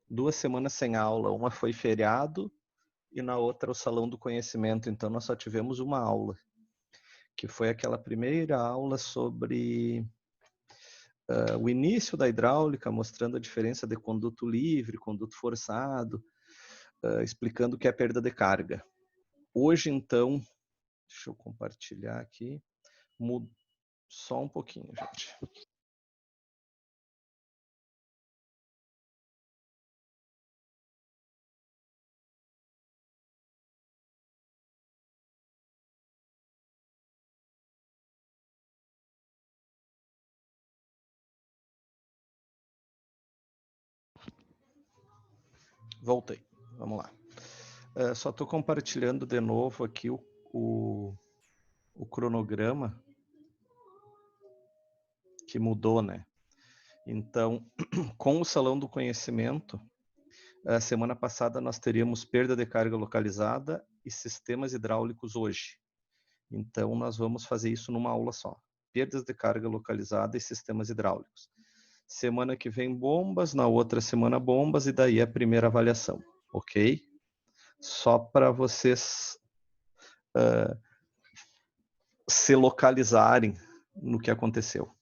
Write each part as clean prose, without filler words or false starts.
2 semanas sem aula. Uma foi feriado e na outra o Salão do Conhecimento. Então, nós só tivemos uma aula, que foi aquela primeira aula sobre o início da hidráulica, mostrando a diferença de conduto livre, conduto forçado, explicando o que é perda de carga. Hoje, então, deixa eu compartilhar aqui, só um pouquinho, gente. Voltei, vamos lá. Só estou compartilhando de novo aqui o cronograma que mudou, né? Então, com o Salão do Conhecimento, a semana passada nós teríamos perda de carga localizada e sistemas hidráulicos hoje. Então, nós vamos fazer isso numa aula só. Perdas de carga localizada e sistemas hidráulicos. Semana que vem bombas, na outra semana bombas e daí a primeira avaliação, ok? Só para vocês se localizarem no que aconteceu.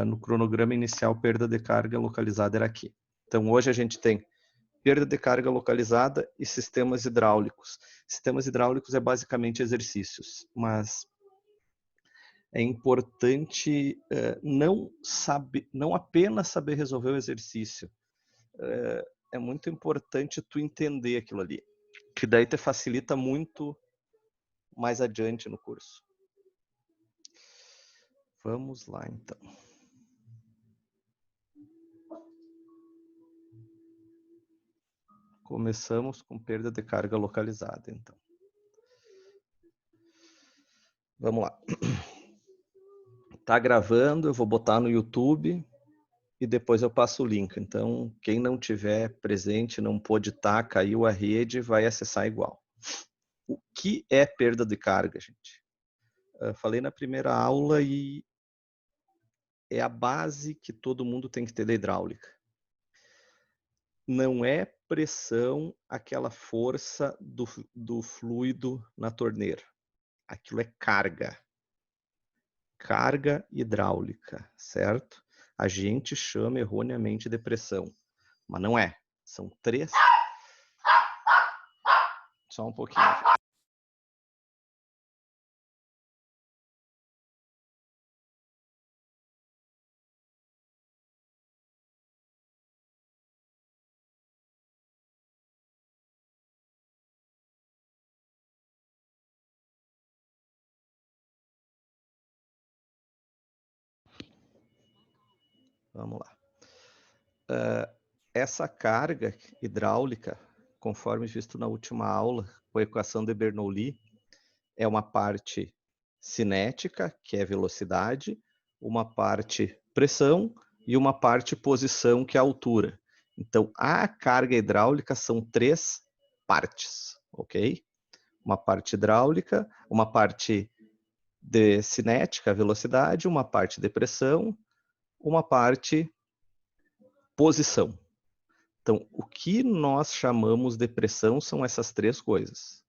No cronograma inicial, perda de carga localizada era aqui. Então, hoje a gente tem perda de carga localizada e sistemas hidráulicos. Sistemas hidráulicos é basicamente exercícios, mas é importante não apenas saber resolver o exercício, é muito importante tu entender aquilo ali, que daí te facilita muito mais adiante no curso. Vamos lá, então. Começamos com perda de carga localizada, então. Vamos lá. Tá gravando, eu vou botar no YouTube e depois eu passo o link. Então, quem não tiver presente, não pôde estar, caiu a rede, vai acessar igual. O que é perda de carga, gente? Eu falei na primeira aula e é a base que todo mundo tem que ter da hidráulica. Não é pressão aquela força do fluido na torneira. Aquilo é carga. Carga hidráulica, certo? A gente chama erroneamente de pressão, mas não é. São 3. Só um pouquinho. Vamos lá. Essa carga hidráulica, conforme visto na última aula, com a equação de Bernoulli, é uma parte cinética, que é velocidade, uma parte pressão e uma parte posição, que é a altura. Então, a carga hidráulica são 3 partes, ok? Uma parte hidráulica, uma parte de cinética, velocidade, uma parte de pressão, uma parte posição. Então, o que nós chamamos de pressão são essas 3 coisas.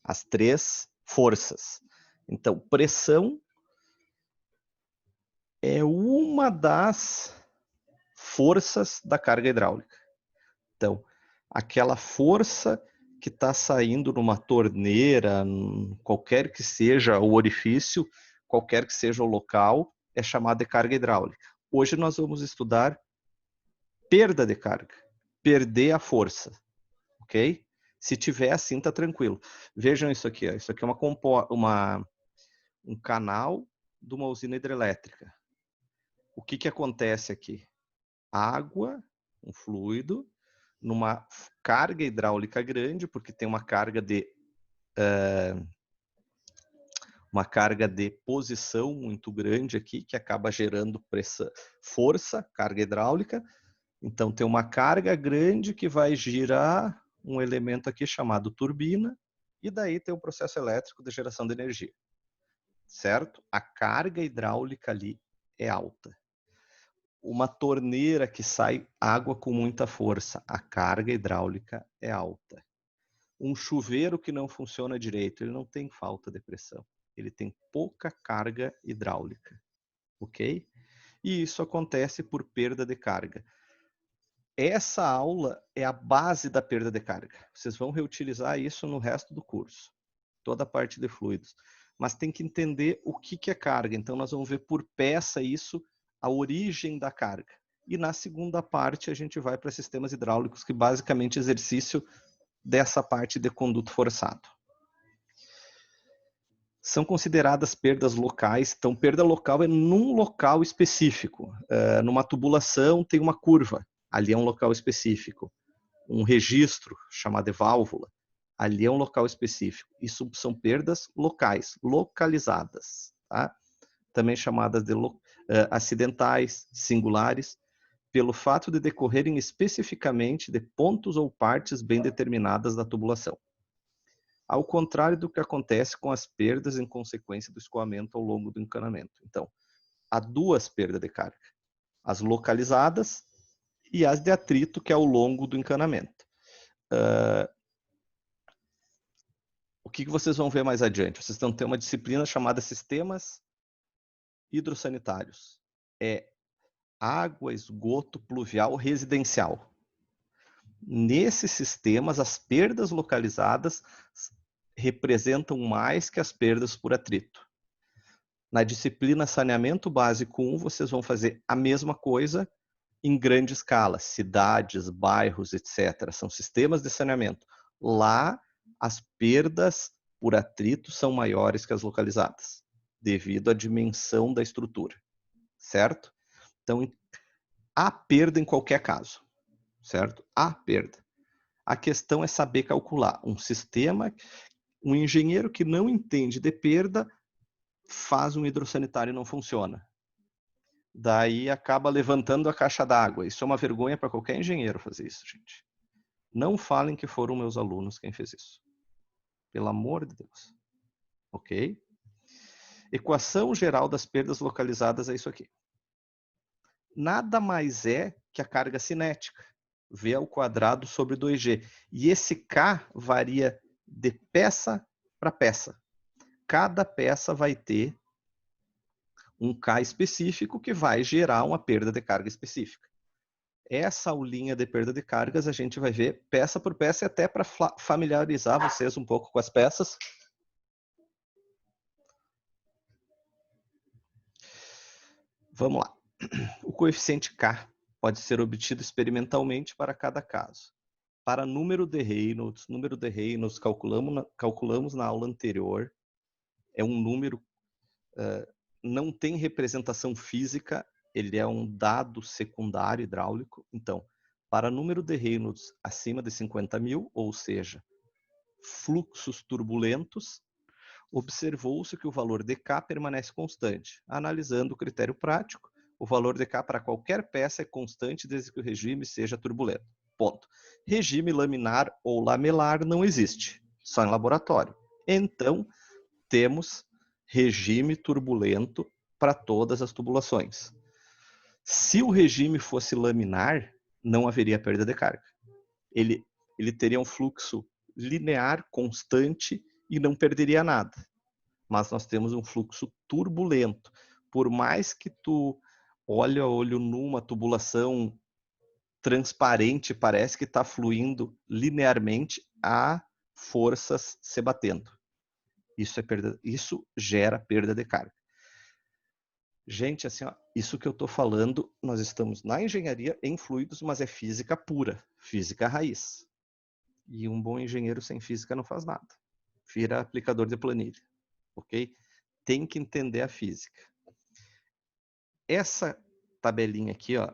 As 3 forças. Então, pressão é uma das forças da carga hidráulica. Então, aquela força que está saindo numa torneira, qualquer que seja o orifício, qualquer que seja o local, é chamada de carga hidráulica. Hoje nós vamos estudar perda de carga, perder a força, ok? Se tiver assim, tá tranquilo. Vejam isso aqui, ó. Isso aqui é um canal de uma usina hidrelétrica. O que acontece aqui? Água, um fluido, numa carga hidráulica grande, porque tem uma carga de posição muito grande aqui, que acaba gerando pressão, força, carga hidráulica. Então tem uma carga grande que vai girar um elemento aqui chamado turbina, e daí tem o processo elétrico de geração de energia. Certo? A carga hidráulica ali é alta. Uma torneira que sai água com muita força, a carga hidráulica é alta. Um chuveiro que não funciona direito, ele não tem falta de pressão, ele tem pouca carga hidráulica, ok? E isso acontece por perda de carga. Essa aula é a base da perda de carga. Vocês vão reutilizar isso no resto do curso, toda a parte de fluidos. Mas tem que entender o que é carga. Então, nós vamos ver por peça isso, a origem da carga. E na segunda parte, a gente vai para sistemas hidráulicos, que basicamente é exercício dessa parte de conduto forçado. São consideradas perdas locais. Então, perda local é num local específico. Numa tubulação tem uma curva, ali é um local específico. Um registro, chamado de válvula, ali é um local específico. Isso são perdas locais, localizadas, tá? Também chamadas de acidentais, singulares, pelo fato de decorrerem especificamente de pontos ou partes bem determinadas da tubulação. Ao contrário do que acontece com as perdas em consequência do escoamento ao longo do encanamento. Então, há duas perdas de carga, as localizadas e as de atrito, que é ao longo do encanamento. O que vocês vão ver mais adiante? Vocês vão ter uma disciplina chamada Sistemas Hidrossanitários. É água, esgoto pluvial residencial. Nesses sistemas, as perdas localizadas representam mais que as perdas por atrito. Na disciplina Saneamento Básico 1, vocês vão fazer a mesma coisa em grande escala, cidades, bairros, etc. São sistemas de saneamento. Lá, as perdas por atrito são maiores que as localizadas, devido à dimensão da estrutura, certo? Então, há perda em qualquer caso, certo? Há perda. A questão é saber calcular um sistema. Um engenheiro que não entende de perda faz um hidrossanitário e não funciona. Daí acaba levantando a caixa d'água. Isso é uma vergonha para qualquer engenheiro fazer isso, gente. Não falem que foram meus alunos quem fez isso. Pelo amor de Deus. Ok? Equação geral das perdas localizadas é isso aqui. Nada mais é que a carga cinética. V ao quadrado sobre 2G. E esse K varia de peça para peça. Cada peça vai ter um K específico que vai gerar uma perda de carga específica. Essa aulinha de perda de cargas a gente vai ver peça por peça, e até para familiarizar vocês um pouco com as peças. Vamos lá. O coeficiente K pode ser obtido experimentalmente para cada caso. Para número de Reynolds calculamos na aula anterior, é um número, não tem representação física, ele é um dado secundário hidráulico. Então, para número de Reynolds acima de 50.000, ou seja, fluxos turbulentos, observou-se que o valor de K permanece constante. Analisando o critério prático, o valor de K para qualquer peça é constante desde que o regime seja turbulento. Ponto. Regime laminar ou lamelar não existe, só em laboratório. Então, temos regime turbulento para todas as tubulações. Se o regime fosse laminar, não haveria perda de carga. Ele teria um fluxo linear, constante, e não perderia nada. Mas nós temos um fluxo turbulento. Por mais que tu olhe a olho numa tubulação transparente, parece que está fluindo linearmente, há forças se batendo. Isso gera perda de carga. Gente, assim, ó, isso que eu estou falando, nós estamos na engenharia em fluidos, mas é física pura, física raiz. E um bom engenheiro sem física não faz nada. Vira aplicador de planilha, ok? Tem que entender a física. Essa tabelinha aqui, ó,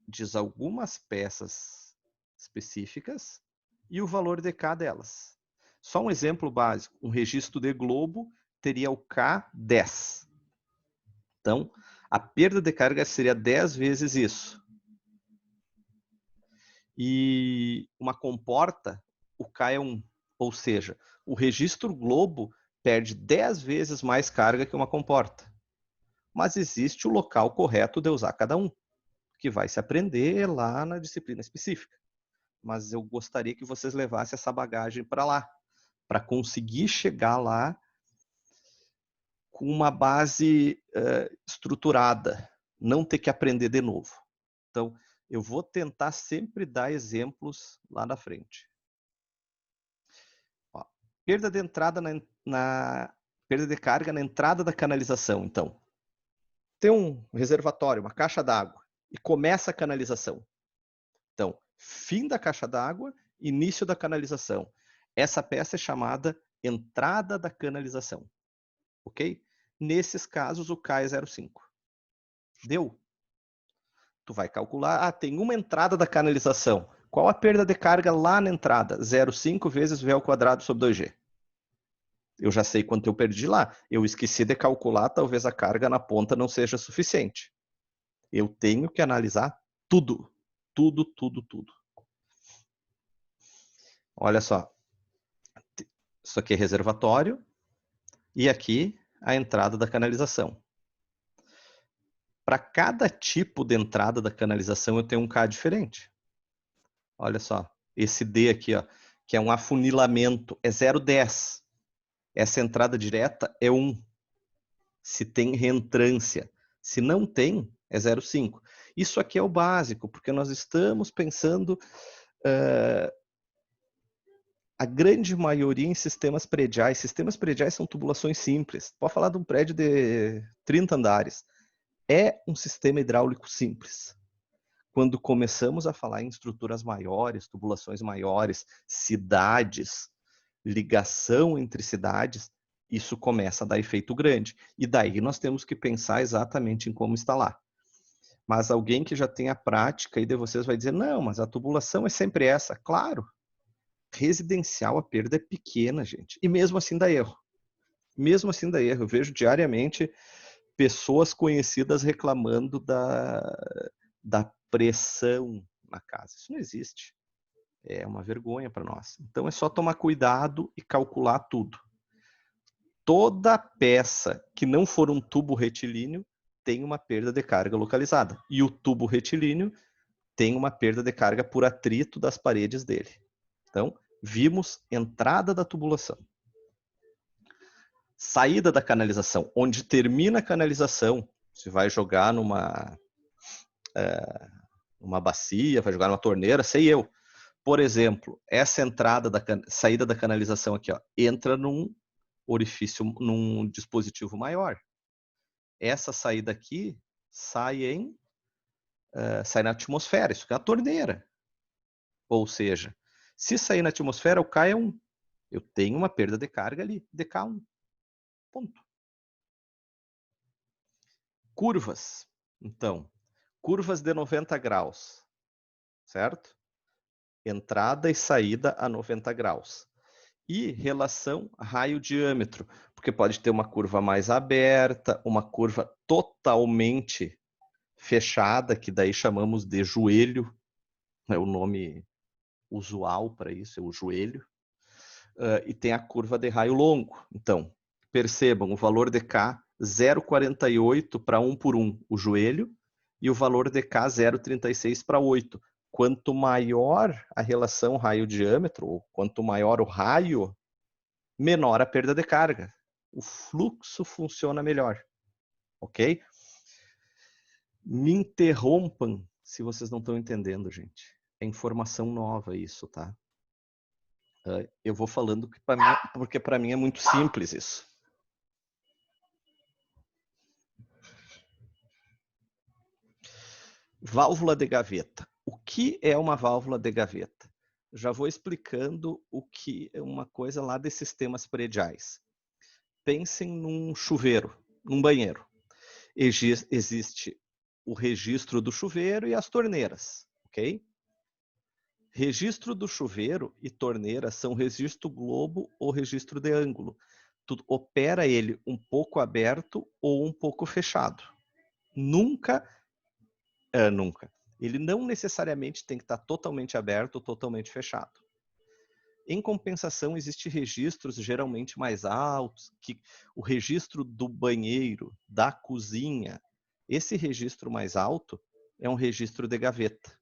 diz algumas peças específicas e o valor de K delas. Só um exemplo básico, um registro de globo teria o K10. Então, a perda de carga seria 10 vezes isso. E uma comporta, o K é 1. Ou seja, o registro globo perde 10 vezes mais carga que uma comporta. Mas existe o local correto de usar cada um. que vai se aprender lá na disciplina específica. Mas eu gostaria que vocês levassem essa bagagem para lá, para conseguir chegar lá com uma base estruturada, não ter que aprender de novo. Então, eu vou tentar sempre dar exemplos lá na frente. Ó, perda de entrada perda de carga na entrada da canalização, então. Tem um reservatório, uma caixa d'água, e começa a canalização. Então, fim da caixa d'água, início da canalização. Essa peça é chamada entrada da canalização. Ok? Nesses casos, o K é 0,5. Deu? Tu vai calcular, tem uma entrada da canalização. Qual a perda de carga lá na entrada? 0,5 vezes V ao quadrado sobre 2G. Eu já sei quanto eu perdi lá. Eu esqueci de calcular, talvez a carga na ponta não seja suficiente. Eu tenho que analisar tudo. Tudo, tudo, tudo. Olha só. Isso aqui é reservatório. E aqui a entrada da canalização. Para cada tipo de entrada da canalização, eu tenho um K diferente. Olha só. Esse D aqui, ó, que é um afunilamento, é 0,10. Essa entrada direta é 1. Se tem reentrância. Se não tem, é 0,5. Isso aqui é o básico, porque nós estamos pensando a grande maioria em sistemas prediais. Sistemas prediais são tubulações simples. Pode falar de um prédio de 30 andares. É um sistema hidráulico simples. Quando começamos a falar em estruturas maiores, tubulações maiores, cidades, ligação entre cidades, isso começa a dar efeito grande. E daí nós temos que pensar exatamente em como instalar. Mas alguém que já tem a prática, e de vocês vai dizer, não, mas a tubulação é sempre essa. Claro, residencial a perda é pequena, gente. E mesmo assim dá erro. Mesmo assim dá erro. Eu vejo diariamente pessoas conhecidas reclamando da pressão na casa. Isso não existe. É uma vergonha para nós. Então é só tomar cuidado e calcular tudo. Toda peça que não for um tubo retilíneo tem uma perda de carga localizada. E o tubo retilíneo tem uma perda de carga por atrito das paredes dele. Então, vimos entrada da tubulação. Saída da canalização. Onde termina a canalização, você vai jogar numa bacia, vai jogar numa torneira, sei eu. Por exemplo, essa entrada saída da canalização aqui, ó, entra num orifício, num dispositivo maior. Essa saída aqui sai na atmosfera, isso aqui é a torneira. Ou seja, se sair na atmosfera, o K é 1. Eu tenho uma perda de carga ali, de K1. Ponto. Curvas. Então, curvas de 90 graus, certo? Entrada e saída a 90 graus. E relação raio-diâmetro, porque pode ter uma curva mais aberta, uma curva totalmente fechada, que daí chamamos de joelho, é o nome usual para isso, é o joelho. E tem a curva de raio longo. Então, percebam, o valor de K 0,48 para 1 por 1, o joelho, e o valor de K 0,36 para 8. Quanto maior a relação raio-diâmetro, ou quanto maior o raio, menor a perda de carga. O fluxo funciona melhor. Ok? Me interrompam se vocês não estão entendendo, gente. É informação nova isso, tá? Eu vou falando porque para mim é muito simples isso. Válvula de gaveta. O que é uma válvula de gaveta? Já vou explicando o que é uma coisa lá de sistemas prediais. Pensem num chuveiro, num banheiro. Existe o registro do chuveiro e as torneiras, ok? Registro do chuveiro e torneira são registro globo ou registro de ângulo. Tu opera ele um pouco aberto ou um pouco fechado. Nunca. Ele não necessariamente tem que estar totalmente aberto ou totalmente fechado. Em compensação, existem registros geralmente mais altos, que o registro do banheiro, da cozinha, esse registro mais alto, é um registro de gaveta.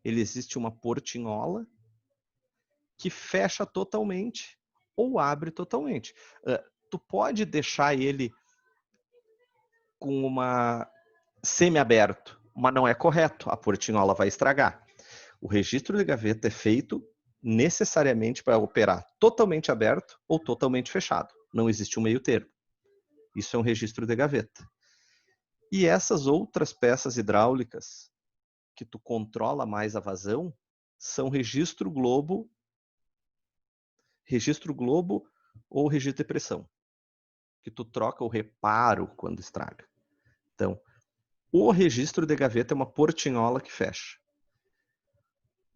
Ele existe uma portinhola que fecha totalmente ou abre totalmente. Tu pode deixar ele com uma semi-aberto, mas não é correto, a portinhola vai estragar. O registro de gaveta é feito necessariamente para operar totalmente aberto ou totalmente fechado. Não existe um meio termo. Isso é um registro de gaveta. E essas outras peças hidráulicas que tu controla mais a vazão são registro globo ou registro de pressão, que tu troca o reparo quando estraga. Então, o registro de gaveta é uma portinhola que fecha.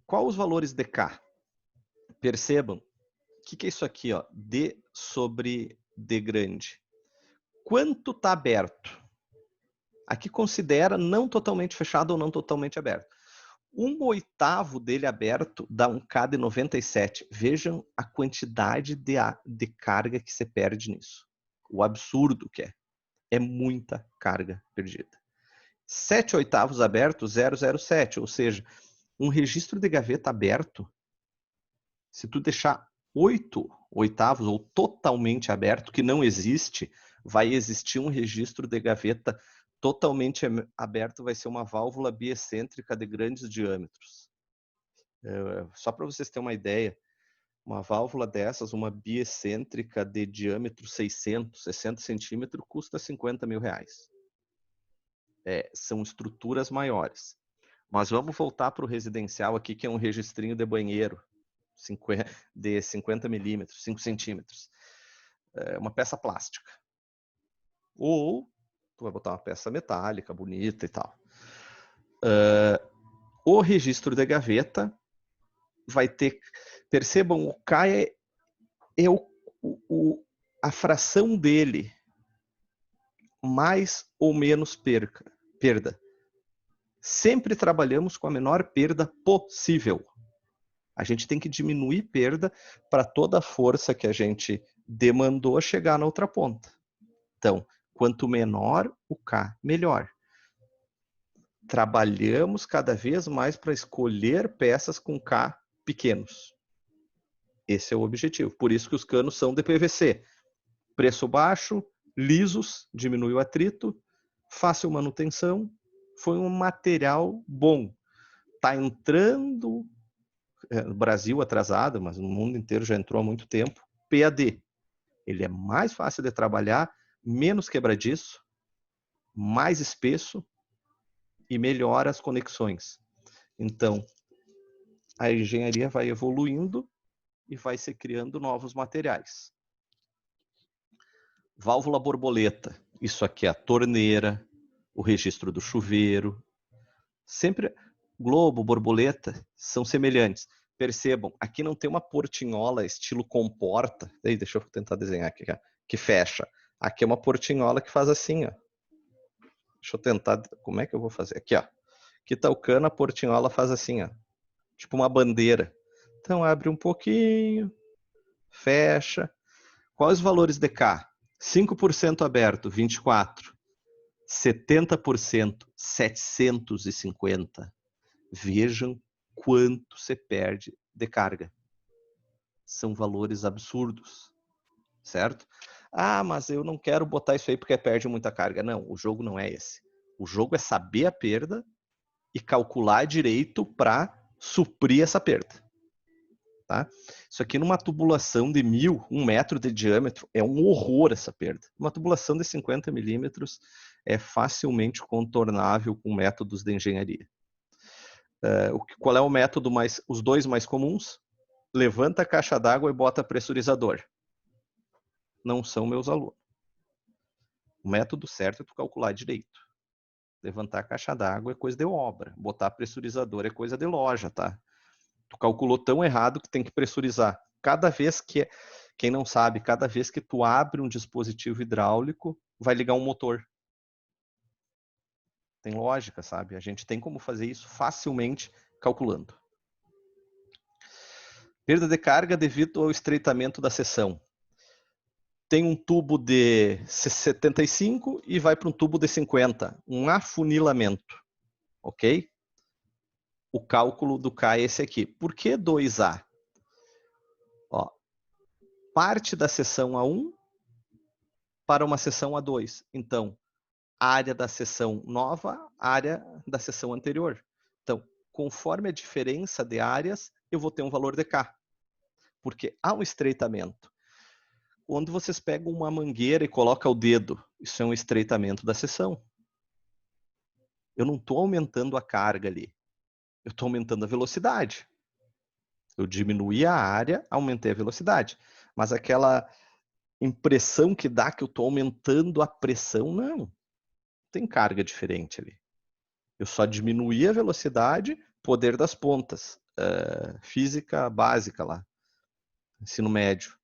Qual os valores de K? Percebam, o que é isso aqui? Ó? D sobre D grande. Quanto está aberto? Aqui considera não totalmente fechado ou não totalmente aberto. 1/8 dele aberto dá um K de 97. Vejam a quantidade de carga que você perde nisso. O absurdo que é. É muita carga perdida. 7/8 aberto, 0,07. Ou seja, um registro de gaveta aberto, se tu deixar 8/8 ou totalmente aberto, que não existe, vai existir um registro de gaveta totalmente aberto, vai ser uma válvula biexcêntrica de grandes diâmetros. Só para vocês terem uma ideia, uma válvula dessas, uma biexcêntrica de diâmetro 60 centímetros, custa 50 mil reais. São estruturas maiores. Mas vamos voltar para o residencial aqui, que é um registrinho de banheiro, de 50 milímetros, 5 centímetros. Uma peça plástica. Ou tu vai botar uma peça metálica, bonita e tal. O registro de gaveta vai ter... Percebam, o K é a fração dele mais ou menos perda. Sempre trabalhamos com a menor perda possível. A gente tem que diminuir perda para toda a força que a gente demandou chegar na outra ponta. Então, quanto menor o K, melhor. Trabalhamos cada vez mais para escolher peças com K pequenos. Esse é o objetivo. Por isso que os canos são de PVC. Preço baixo, lisos, diminui o atrito, fácil manutenção, foi um material bom. Está entrando, no Brasil atrasado, mas no mundo inteiro já entrou há muito tempo, PAD. Ele é mais fácil de trabalhar, menos quebradiço, mais espesso e melhora as conexões. Então, a engenharia vai evoluindo e vai se criando novos materiais. Válvula borboleta. Isso aqui é a torneira, o registro do chuveiro. Sempre globo, borboleta são semelhantes. Percebam, aqui não tem uma portinhola estilo comporta. Deixa eu tentar desenhar aqui, que fecha. Aqui é uma portinhola que faz assim, ó. Deixa eu tentar, como é que eu vou fazer? Aqui, ó. Aqui tá o cano, a portinhola faz assim, ó. Tipo uma bandeira. Então abre um pouquinho, fecha. Quais os valores de K? 5% aberto, 24. 70%, 750. Vejam quanto você perde de carga. São valores absurdos, certo? Ah, mas eu não quero botar isso aí porque perde muita carga. Não, o jogo não é esse. O jogo é saber a perda e calcular direito para suprir essa perda. Tá? Isso aqui numa tubulação de 1 metro de diâmetro é um horror essa perda. Uma tubulação de 50 milímetros é facilmente contornável com métodos de engenharia. Qual é o método os dois mais comuns? Levanta a caixa d'água e bota pressurizador. Não são meus alunos. O método certo é tu calcular direito. Levantar a caixa d'água é coisa de obra. Botar pressurizador é coisa de loja, tá? Tu calculou tão errado que tem que pressurizar. Cada vez que, quem não sabe, cada vez que tu abre um dispositivo hidráulico, vai ligar um motor. Tem lógica, sabe? A gente tem como fazer isso facilmente calculando. Perda de carga devido ao estreitamento da seção. Tem um tubo de 75 e vai para um tubo de 50. Um afunilamento. ok? O cálculo do K é esse aqui. Por que 2A? Ó, parte da seção A1 para uma seção A2. Então, área da seção nova, área da seção anterior. Então, conforme a diferença de áreas, eu vou ter um valor de K. Porque há um estreitamento. Quando vocês pegam uma mangueira e colocam o dedo, isso é um estreitamento da seção. Eu não estou aumentando a carga ali. Eu estou aumentando a velocidade. Eu diminuí a área, aumentei a velocidade. Mas aquela impressão que dá que eu estou aumentando a pressão, não. Tem carga diferente ali. Eu só diminuí a velocidade, poder das pontas. Física básica lá. Ensino médio.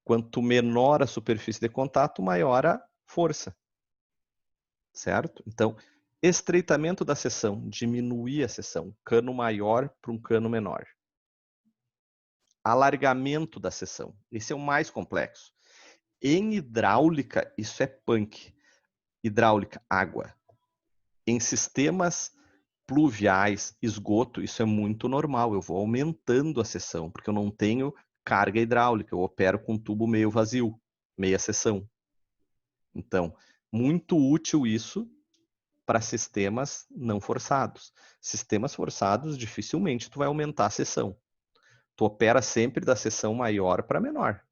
Quanto menor a superfície de contato, maior a força. Certo? Então, estreitamento da seção, diminuir a seção, cano maior para um cano menor. Alargamento da seção, esse é o mais complexo. Em hidráulica, isso é punk. Hidráulica, água. Em sistemas pluviais, esgoto, isso é muito normal. Eu vou aumentando a seção, porque eu não tenho carga hidráulica, eu opero com tubo meio vazio, meia seção. Então, muito útil isso para sistemas não forçados. Sistemas forçados, dificilmente tu vai aumentar a seção. Tu opera sempre da seção maior para menor.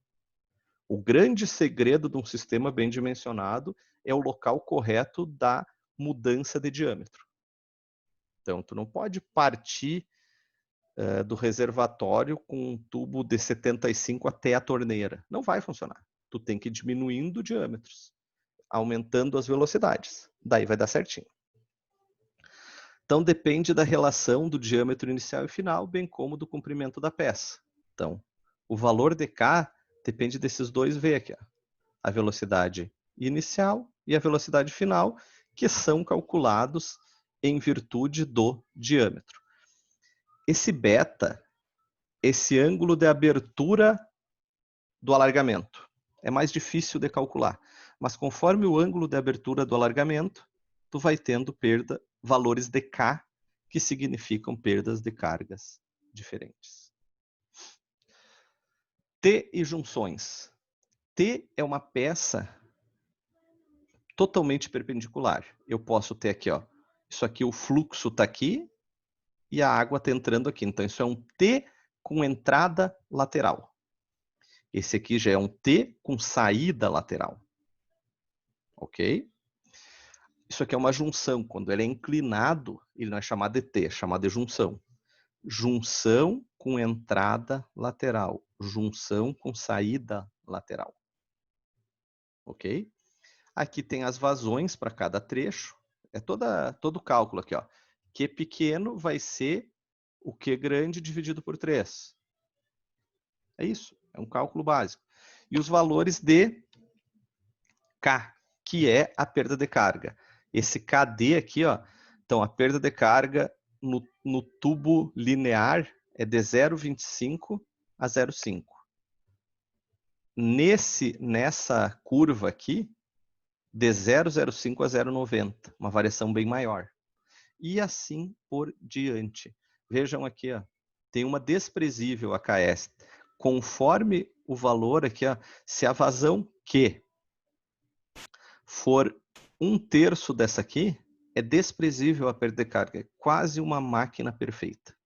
O grande segredo de um sistema bem dimensionado é o local correto da mudança de diâmetro. Então, tu não pode partir do reservatório com um tubo de 75 até a torneira. Não vai funcionar. Tu tem que ir diminuindo diâmetros, aumentando as velocidades. Daí vai dar certinho. Então, depende da relação do diâmetro inicial e final, bem como do comprimento da peça. Então, o valor de K depende desses dois V aqui. Ó. A velocidade inicial e a velocidade final, que são calculados em virtude do diâmetro. Esse beta, esse ângulo de abertura do alargamento, é mais difícil de calcular. Mas conforme o ângulo de abertura do alargamento, tu vai tendo valores de K, que significam perdas de cargas diferentes. T e junções. T é uma peça totalmente perpendicular. Eu posso ter aqui, ó, isso aqui, o fluxo está aqui e a água está entrando aqui. Então, isso é um T com entrada lateral. Esse aqui já é um T com saída lateral. Ok? Isso aqui é uma junção. Quando ele é inclinado, ele não é chamado de T, é chamado de junção. Junção com entrada lateral. Junção com saída lateral. Ok? Aqui tem as vazões para cada trecho. É todo o cálculo aqui. Ó. Q pequeno vai ser o Q grande dividido por 3. É isso. É um cálculo básico. E os valores de K, que é a perda de carga. Esse KD aqui, ó, então a perda de carga no tubo linear é de 0,25 a 0,5. Nessa curva aqui, de 0,05 a 0,90, uma variação bem maior. E assim por diante. Vejam aqui, ó, tem uma desprezível AKS. Conforme o valor aqui, ó, se a vazão Q for 1/3 dessa aqui, é desprezível a perda de carga. É quase uma máquina perfeita.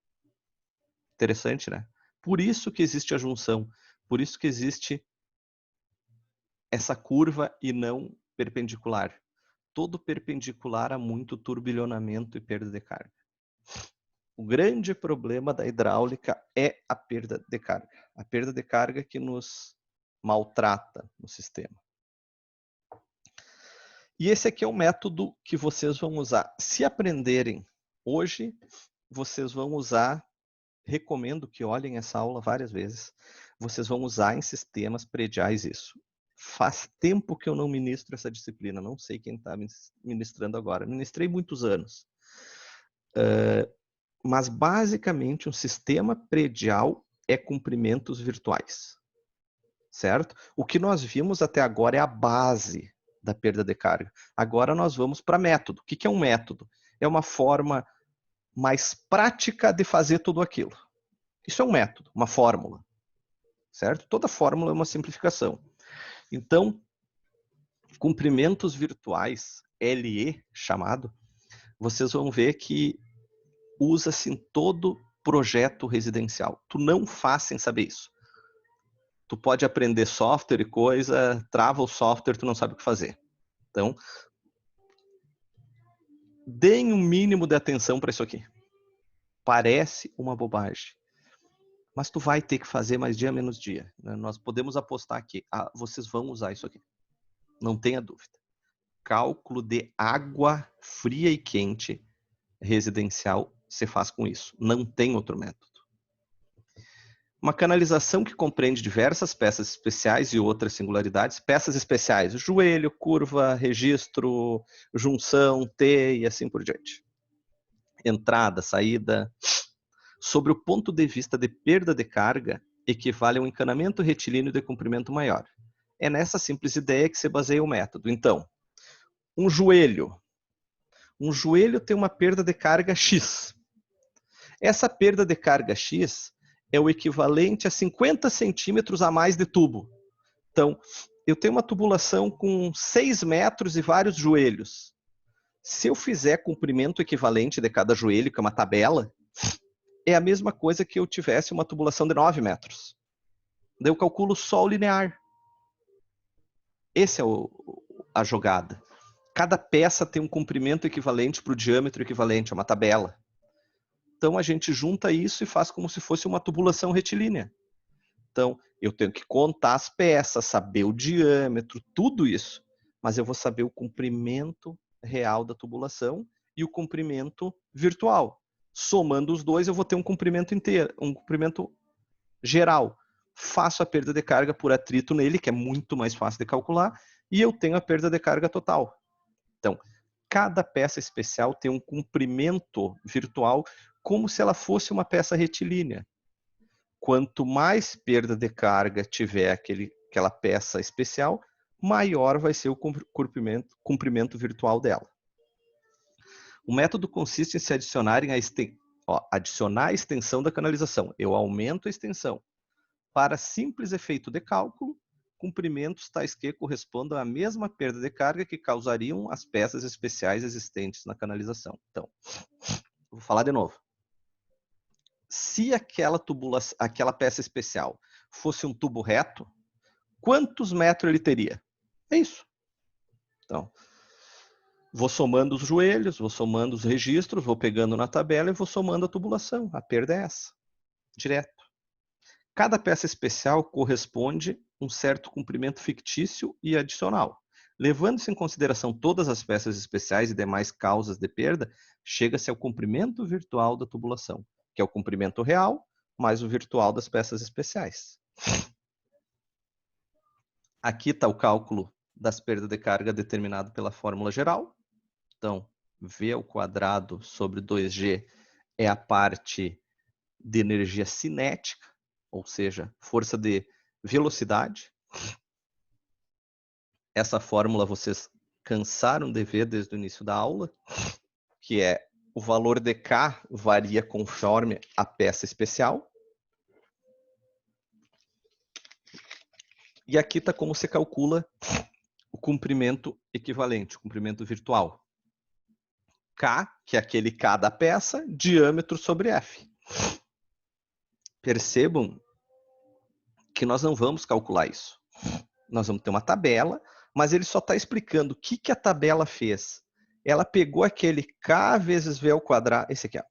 Interessante, né? Por isso que existe a junção. Por isso que existe essa curva e não perpendicular. Todo perpendicular há muito turbilhonamento e perda de carga. O grande problema da hidráulica é a perda de carga. A perda de carga que nos maltrata no sistema. E esse aqui é o método que vocês vão usar. Se aprenderem hoje, vocês vão usar, recomendo que olhem essa aula várias vezes, vocês vão usar em sistemas prediais isso. Faz tempo que eu não ministro essa disciplina, não sei quem está ministrando agora. Ministrei muitos anos. Mas, basicamente, um sistema predial é comprimentos virtuais. Certo? O que nós vimos até agora é a base da perda de carga. Agora nós vamos para método. O que é um método? É uma forma mais prática de fazer tudo aquilo. Isso é um método, uma fórmula, certo? Toda fórmula é uma simplificação. Então, comprimentos virtuais, LE chamado, vocês vão ver que usa-se em todo projeto residencial. Tu não faz sem saber isso. Tu pode aprender software e coisa, trava o software, tu não sabe o que fazer. Então, deem um mínimo de atenção para isso aqui. Parece uma bobagem, mas tu vai ter que fazer mais dia menos dia. Nós podemos apostar aqui, vocês vão usar isso aqui. Não tenha dúvida. Cálculo de água fria e quente residencial se faz com isso. Não tem outro método. Uma canalização que compreende diversas peças especiais e outras singularidades. Peças especiais, joelho, curva, registro, junção, T e assim por diante. Entrada, saída. Sobre o ponto de vista de perda de carga, equivale a um encanamento retilíneo de comprimento maior. É nessa simples ideia que se baseia o método. Então, um joelho tem uma perda de carga X. Essa perda de carga X é o equivalente a 50 centímetros a mais de tubo. Então, eu tenho uma tubulação com 6 metros e vários joelhos. Se eu fizer comprimento equivalente de cada joelho, que é uma tabela, é a mesma coisa que eu tivesse uma tubulação de 9 metros. Daí eu calculo só o linear. Essa é a jogada. Cada peça tem um comprimento equivalente para o diâmetro equivalente, é uma tabela. Então a gente junta isso e faz como se fosse uma tubulação retilínea. Então eu tenho que contar as peças, saber o diâmetro, tudo isso. Mas eu vou saber o comprimento real da tubulação e o comprimento virtual. Somando os dois, eu vou ter um comprimento inteiro, um comprimento geral. Faço a perda de carga por atrito nele, que é muito mais fácil de calcular, e eu tenho a perda de carga total. Então, cada peça especial tem um comprimento virtual como se ela fosse uma peça retilínea. Quanto mais perda de carga tiver aquela peça especial, maior vai ser o comprimento virtual dela. O método consiste em se adicionar a extensão da canalização. Eu aumento a extensão. Para simples efeito de cálculo, comprimentos tais que correspondam à mesma perda de carga que causariam as peças especiais existentes na canalização. Então, vou falar de novo. Se aquela peça especial fosse um tubo reto, quantos metros ele teria? É isso. Então, vou somando os joelhos, vou somando os registros, vou pegando na tabela e vou somando a tubulação. A perda é essa, direto. Cada peça especial corresponde a um certo comprimento fictício e adicional. Levando-se em consideração todas as peças especiais e demais causas de perda, chega-se ao comprimento virtual da tubulação, que é o comprimento real mais o virtual das peças especiais. Aqui está o cálculo das perdas de carga determinado pela fórmula geral. Então, V ao quadrado sobre 2G é a parte de energia cinética, ou seja, força de velocidade. Essa fórmula vocês cansaram de ver desde o início da aula, que é o valor de K varia conforme a peça especial. E aqui está como se calcula o comprimento equivalente, o comprimento virtual. K, que é aquele K da peça, diâmetro sobre F. Percebam que nós não vamos calcular isso. Nós vamos ter uma tabela, mas ele só está explicando o que a tabela fez. Ela pegou aquele K vezes V ao quadrado, esse aqui, ó,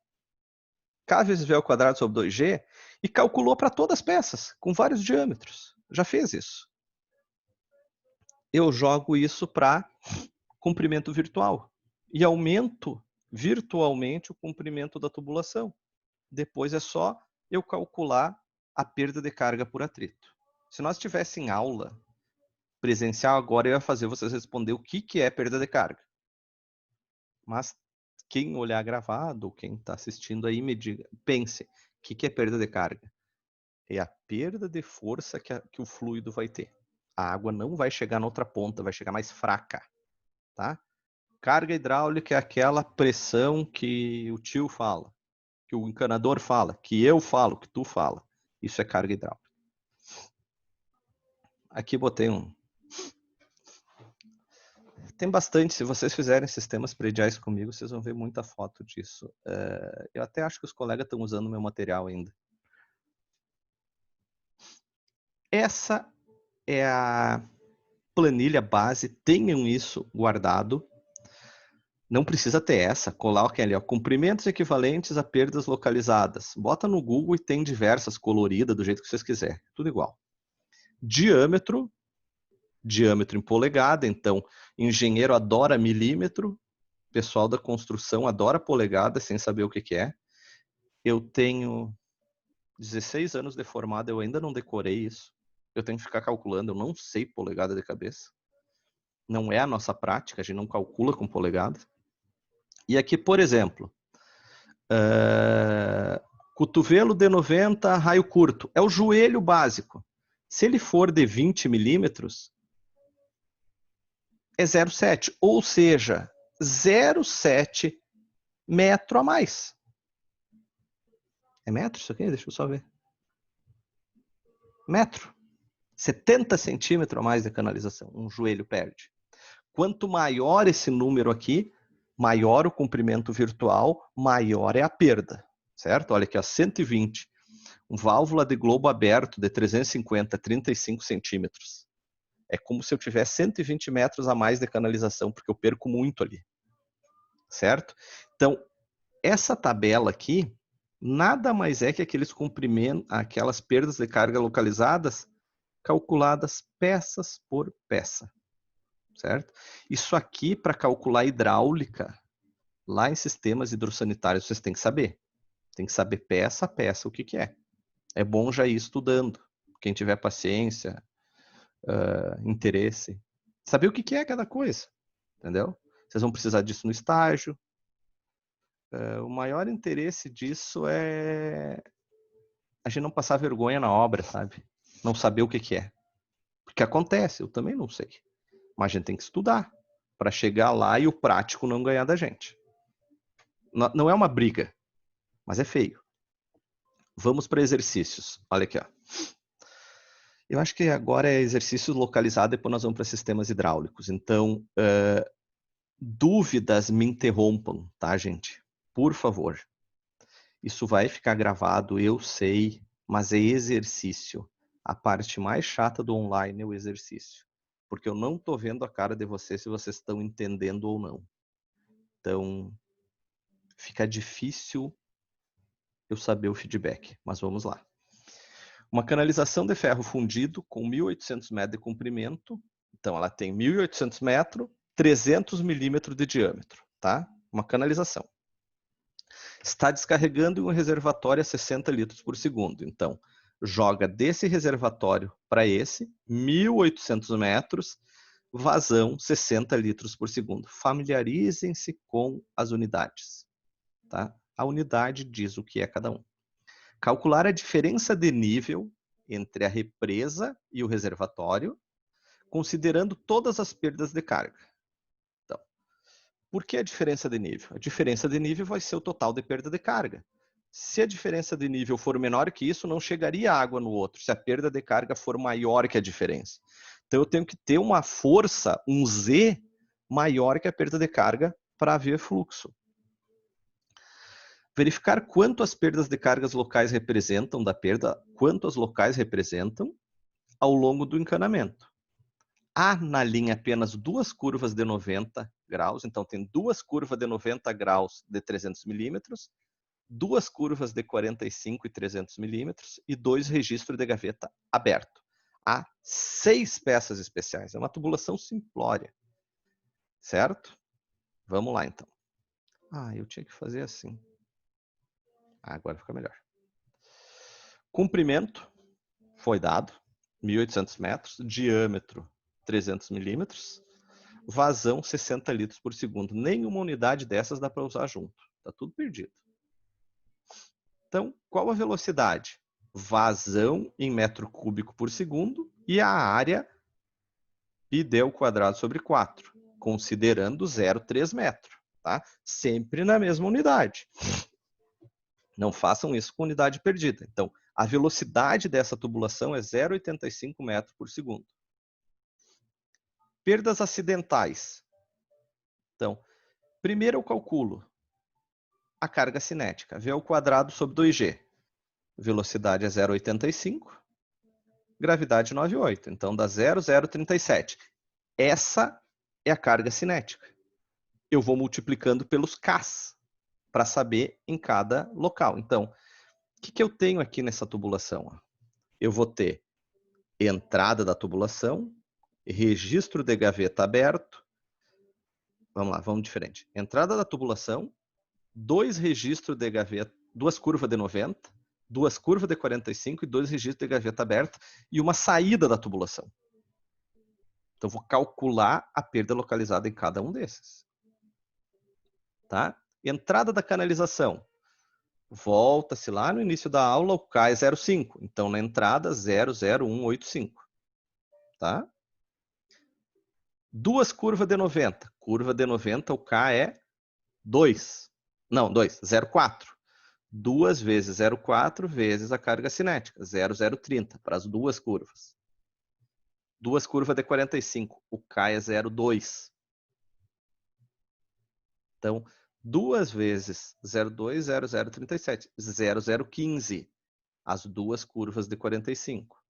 K vezes V ao quadrado sobre 2G, e calculou para todas as peças, com vários diâmetros. Já fez isso. Eu jogo isso para comprimento virtual e aumento virtualmente o comprimento da tubulação. Depois é só eu calcular a perda de carga por atrito. Se nós tivéssemos aula presencial agora, eu ia fazer vocês responder o que é perda de carga. Mas quem olhar gravado, quem está assistindo aí, me diga, pense, o que é perda de carga? É a perda de força que o fluido vai ter. A água não vai chegar na outra ponta, vai chegar mais fraca, tá? Carga hidráulica é aquela pressão que o tio fala, que o encanador fala, que eu falo, que tu fala. Isso é carga hidráulica. Aqui botei um... Tem bastante, se vocês fizerem sistemas prediais comigo, vocês vão ver muita foto disso. Eu até acho que os colegas estão usando o meu material ainda. Essa é a planilha base, tenham isso guardado. Não precisa ter essa, coloquem ali, ó, comprimentos equivalentes a perdas localizadas. Bota no Google e tem diversas, coloridas, do jeito que vocês quiserem, tudo igual. Diâmetro em polegada, então, engenheiro adora milímetro, pessoal da construção adora polegada, sem saber o que é. Eu tenho 16 anos de formado, eu ainda não decorei isso. Eu tenho que ficar calculando, eu não sei polegada de cabeça. Não é a nossa prática, a gente não calcula com polegada. E aqui, por exemplo, cotovelo de 90, raio curto. É o joelho básico. Se ele for de 20 milímetros, é 0,7. Ou seja, 0,7 metro a mais. É metro isso aqui? Deixa eu só ver. Metro. 70 centímetros a mais de canalização. Um joelho perde. Quanto maior esse número aqui, maior o comprimento virtual, maior é a perda. Certo? Olha aqui, ó, 120. Válvula de globo aberto de 350, 35 centímetros. É como se eu tivesse 120 metros a mais de canalização, porque eu perco muito ali. Certo? Então, essa tabela aqui nada mais é que aqueles comprimentos, aquelas perdas de carga localizadas calculadas peças por peça. Certo? Isso aqui, para calcular hidráulica, lá em sistemas hidrossanitários, vocês têm que saber. Tem que saber peça a peça o que é. É bom já ir estudando. Quem tiver paciência, interesse. Saber o que é cada coisa. Entendeu? Vocês vão precisar disso no estágio. O maior interesse disso é a gente não passar vergonha na obra, sabe? Não saber o que é. Porque acontece, eu também não sei. Mas a gente tem que estudar para chegar lá e o prático não ganhar da gente. Não é uma briga, mas é feio. Vamos para exercícios. Olha aqui, ó. Eu acho que agora é exercício localizado, depois nós vamos para sistemas hidráulicos. Então, dúvidas me interrompam, tá, gente? Por favor. Isso vai ficar gravado, eu sei, mas é exercício. A parte mais chata do online é o exercício. Porque eu não estou vendo a cara de vocês se vocês estão entendendo ou não. Então, fica difícil eu saber o feedback, mas vamos lá. Uma canalização de ferro fundido com 1.800 metros de comprimento. Então, ela tem 1.800 metros, 300 milímetros de diâmetro, tá? Uma canalização. Está descarregando em um reservatório a 60 litros por segundo. Então, joga desse reservatório para esse, 1.800 metros, vazão 60 litros por segundo. Familiarizem-se com as unidades. Tá? A unidade diz o que é cada um. Calcular a diferença de nível entre a represa e o reservatório, considerando todas as perdas de carga. Então, por que a diferença de nível? A diferença de nível vai ser o total de perda de carga. Se a diferença de nível for menor que isso, não chegaria água no outro, se a perda de carga for maior que a diferença. Então, eu tenho que ter uma força, um Z, maior que a perda de carga para haver fluxo. Verificar quanto as perdas de cargas locais representam da perda, quanto as locais representam ao longo do encanamento. Há na linha apenas duas curvas de 90 graus, então tem duas curvas de 90 graus de 300 milímetros, duas curvas de 45 e 300 milímetros e dois registros de gaveta aberto. Há 6 peças especiais, é uma tubulação simplória, certo? Vamos lá então. Eu tinha que fazer assim. Agora fica melhor. Comprimento foi dado, 1.800 metros, diâmetro 300 milímetros, vazão 60 litros por segundo. Nenhuma unidade dessas dá para usar junto, tá tudo perdido. Então, qual a velocidade? Vazão em metro cúbico por segundo e a área πd ao quadrado sobre 4, considerando 0,3 metro, tá? Sempre na mesma unidade. Não façam isso com unidade perdida. Então, a velocidade dessa tubulação é 0,85 metros por segundo. Perdas acidentais. Então, primeiro eu calculo a carga cinética, v ao quadrado sobre 2g. Velocidade é 0,85, gravidade 9,8. Então, dá 0,037. Essa é a carga cinética. Eu vou multiplicando pelos Ks para saber em cada local. Então, o que eu tenho aqui nessa tubulação? Eu vou ter entrada da tubulação, registro de gaveta aberto. Vamos lá, vamos diferente. Entrada da tubulação, 2 registros de gaveta, 2 curvas de 90, 2 curvas de 45 e 2 registros de gaveta aberta e uma saída da tubulação. Então, vou calcular a perda localizada em cada um desses. Tá? Entrada da canalização. Volta-se lá no início da aula, o K é 0,5. Então, na entrada, 0,0185. Tá? 2 curvas de 90. Curva de 90, o K é 2. Não, 2, 0,4. 2 vezes 0,4 vezes a carga cinética, 0,030, para as duas curvas. 2 curvas de 45, o K é 0,2. Então, 2 vezes 0,2, 0,037, 0,015, as duas curvas de 45.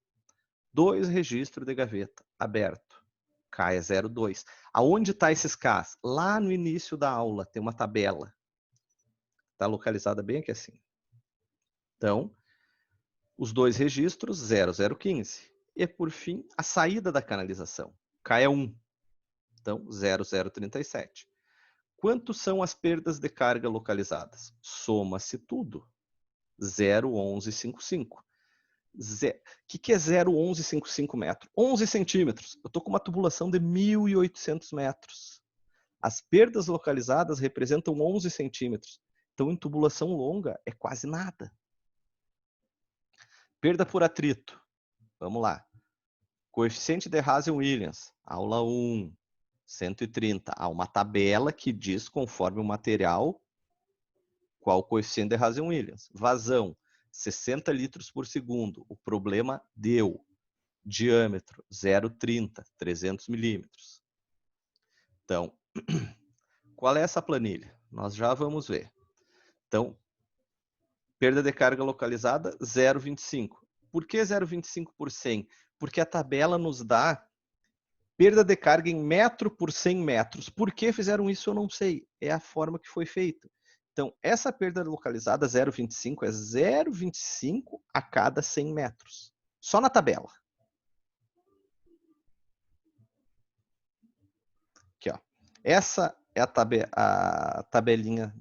2 registros de gaveta, aberto. K é 0,2. Aonde está esses Ks? Lá no início da aula, tem uma tabela. Está localizada bem aqui assim. Então, os dois registros, 0,015. E, por fim, a saída da canalização. K é 1. Então, 0,037. Quantos são as perdas de carga localizadas? Soma-se tudo. 0,1155. O que é 0,1155 metros? 11 centímetros. Eu estou com uma tubulação de 1.800 metros. As perdas localizadas representam 11 centímetros. Então, em tubulação longa, é quase nada. Perda por atrito. Vamos lá. Coeficiente de Hazen-Williams. Aula 1. 130. Há uma tabela que diz, conforme o material, qual o coeficiente de Hazen-Williams. Vazão. 60 litros por segundo. O problema deu. Diâmetro, 0,30, 300 milímetros. Então, qual é essa planilha? Nós já vamos ver. Então, perda de carga localizada, 0,25. Por que 0,25 por 100? Porque a tabela nos dá perda de carga em metro por 100 metros. Por que fizeram isso, eu não sei. É a forma que foi feita. Então, essa perda localizada, 0,25, é 0,25 a cada 100 metros. Só na tabela. Aqui, ó. Essa é a tabelinha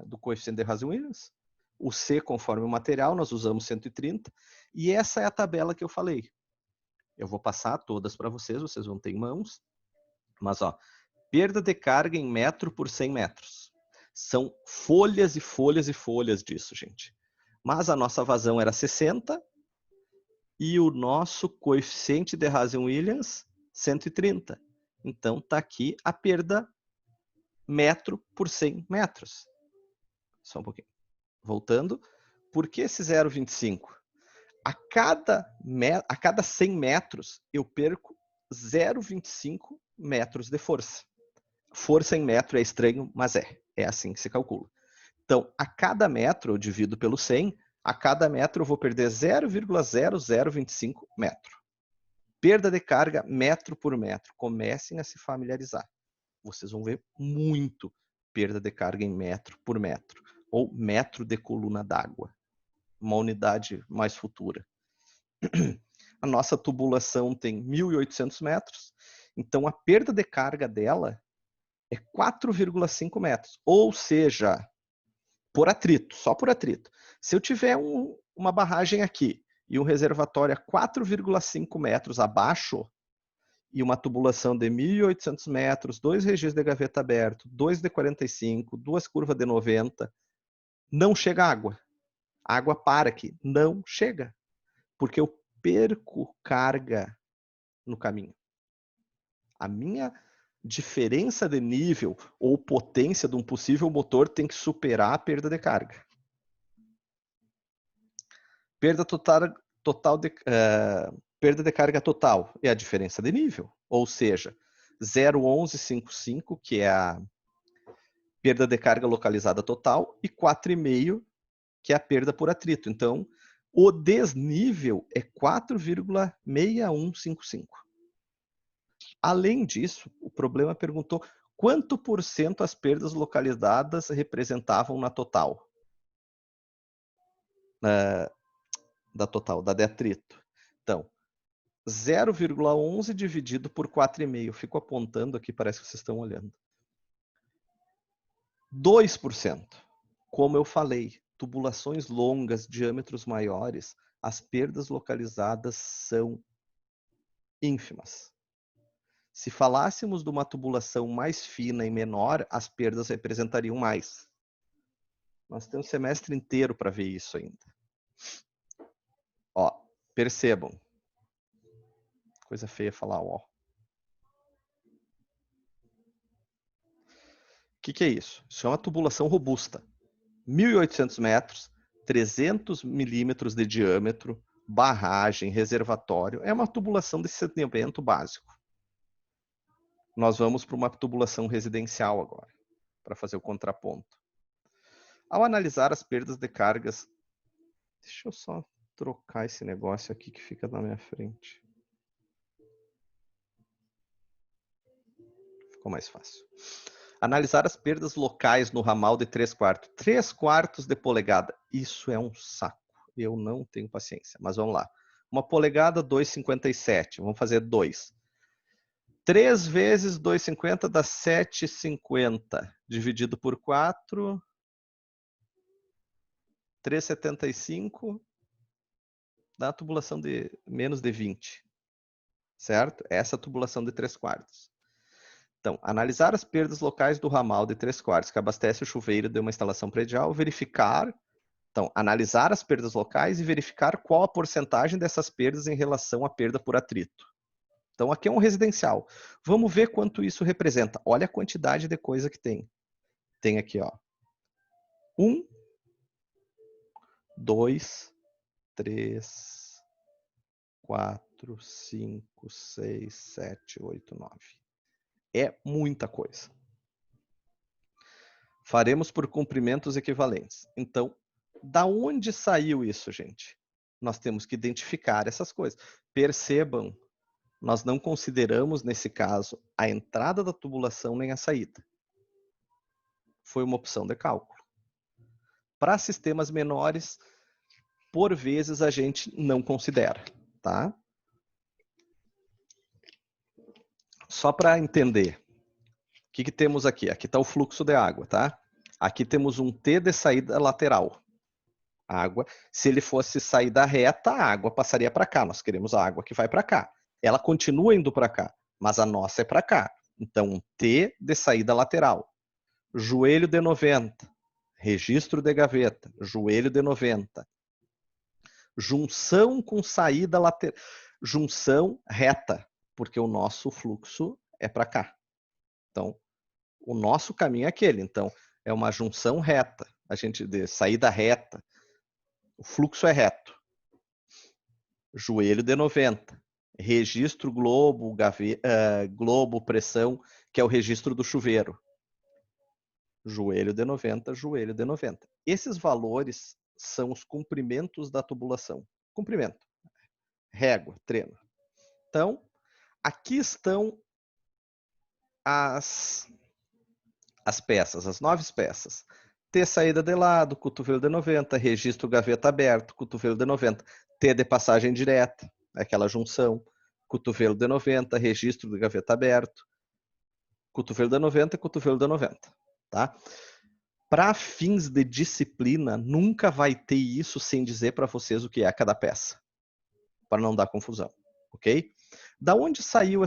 do coeficiente de Hazen-Williams. O C, conforme o material, nós usamos 130. E essa é a tabela que eu falei. Eu vou passar todas para vocês vão ter em mãos. Mas, ó, perda de carga em metro por 100 metros. São folhas e folhas e folhas disso, gente. Mas a nossa vazão era 60 e o nosso coeficiente de Hazen-Williams, 130. Então, está aqui a perda metro por 100 metros. Só um pouquinho. Voltando. Por que esse 0,25? A cada 100 metros, eu perco 0,25 metros de força. Força em metro é estranho, mas é assim que se calcula. Então, a cada metro, eu divido pelo 100, a cada metro eu vou perder 0,0025 metro. Perda de carga metro por metro. Comecem a se familiarizar. Vocês vão ver muito perda de carga em metro por metro. Ou metro de coluna d'água. Uma unidade mais futura. A nossa tubulação tem 1.800 metros. Então, a perda de carga dela é 4,5 metros. Ou seja, por atrito, só por atrito. Se eu tiver uma barragem aqui e um reservatório a 4,5 metros abaixo e uma tubulação de 1.800 metros, 2 registros de gaveta aberto, 2 de 45, 2 curvas de 90, não chega água. A água para aqui. Não chega. Porque eu perco carga no caminho. A minha diferença de nível ou potência de um possível motor tem que superar a perda de carga. Perda de carga total é a diferença de nível, ou seja, 0,1155, que é a perda de carga localizada total, e 4,5, que é a perda por atrito. Então, o desnível é 4,6155. Além disso, o problema perguntou quanto por cento as perdas localizadas representavam na total. Da de atrito. Então, 0,11 dividido por 4,5. Eu fico apontando aqui, parece que vocês estão olhando. 2%. Como eu falei, tubulações longas, diâmetros maiores, as perdas localizadas são ínfimas. Se falássemos de uma tubulação mais fina e menor, as perdas representariam mais. Nós temos um semestre inteiro para ver isso ainda. Ó, percebam. Coisa feia falar ó. O que é isso? Isso é uma tubulação robusta. 1.800 metros, 300 milímetros de diâmetro, barragem, reservatório. É uma tubulação de saneamento básico. Nós vamos para uma tubulação residencial agora, para fazer o contraponto. Ao analisar as perdas de cargas... Deixa eu só trocar esse negócio aqui que fica na minha frente. Ficou mais fácil. Analisar as perdas locais no ramal de 3/4. 3/4 de polegada. Isso é um saco. Eu não tenho paciência, mas vamos lá. Uma polegada, 2,57. Vamos fazer 2. 3 vezes 2,50 dá 7,50. Dividido por 4. 3,75. Dá uma tubulação de menos de 20. Certo? Essa é a tubulação de 3/4. Então, analisar as perdas locais do ramal de 3/4 que abastece o chuveiro de uma instalação predial, verificar, então, analisar as perdas locais e verificar qual a porcentagem dessas perdas em relação à perda por atrito. Então, aqui é um residencial. Vamos ver quanto isso representa. Olha a quantidade de coisa que tem. Tem aqui, ó. 1, 2, 3, 4, 5, 6, 7, 8, 9. É muita coisa. Faremos por comprimentos equivalentes. Então, da onde saiu isso, gente? Nós temos que identificar essas coisas. Percebam, nós não consideramos, nesse caso, a entrada da tubulação nem a saída. Foi uma opção de cálculo. Para sistemas menores, por vezes a gente não considera, tá? Só para entender, o que temos aqui? Aqui está o fluxo de água, tá? Aqui temos um T de saída lateral. Água, se ele fosse saída reta, a água passaria para cá. Nós queremos a água que vai para cá. Ela continua indo para cá, mas a nossa é para cá. Então, um T de saída lateral. Joelho de 90. Registro de gaveta. Joelho de 90. Junção com saída lateral. Junção reta, porque o nosso fluxo é para cá. Então, o nosso caminho é aquele. Então, é uma junção reta. A gente de saída reta. O fluxo é reto. Joelho de 90. Registro globo, globo, pressão, que é o registro do chuveiro. Joelho de 90, joelho de 90. Esses valores são os comprimentos da tubulação. Comprimento. Régua, trema. Então, aqui estão as peças, as 9 peças. T saída de lado, cotovelo de 90, registro gaveta aberto, cotovelo de 90. T de passagem direta, aquela junção, cotovelo de 90, registro de gaveta aberto, cotovelo de 90 e cotovelo de 90. Tá? Para fins de disciplina, nunca vai ter isso sem dizer para vocês o que é cada peça, para não dar confusão, ok? Da onde saiu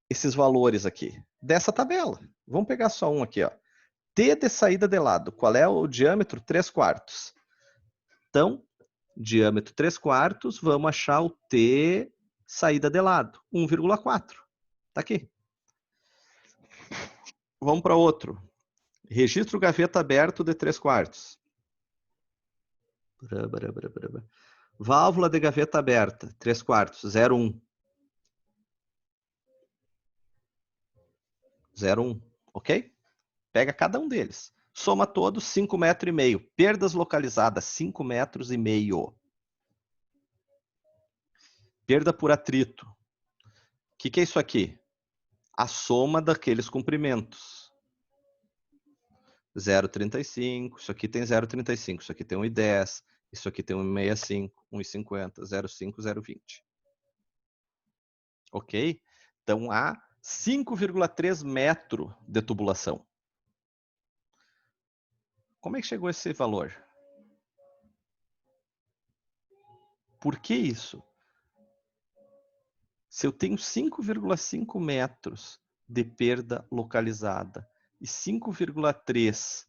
esses valores aqui? Dessa tabela. Vamos pegar só um aqui, ó. T de saída de lado. Qual é o diâmetro? 3/4. Então, diâmetro 3/4, vamos achar o T saída de lado. 1,4. Tá aqui. Vamos para outro. Registro gaveta aberto de 3/4. Válvula de gaveta aberta, 3/4, 0,1. 0,1, ok? Pega cada um deles. Soma todos, 5,5 metros. Perdas localizadas, 5,5 metros. Perda por atrito. O que é isso aqui? A soma daqueles comprimentos. 0,35, isso aqui tem 0,35, isso aqui tem 1,10, isso aqui tem 1,65, 1,50, 0,5, 0,20. Ok? Então, há 5,3 metros de tubulação. Como é que chegou esse valor? Por que isso? Se eu tenho 5,5 metros de perda localizada e 5,3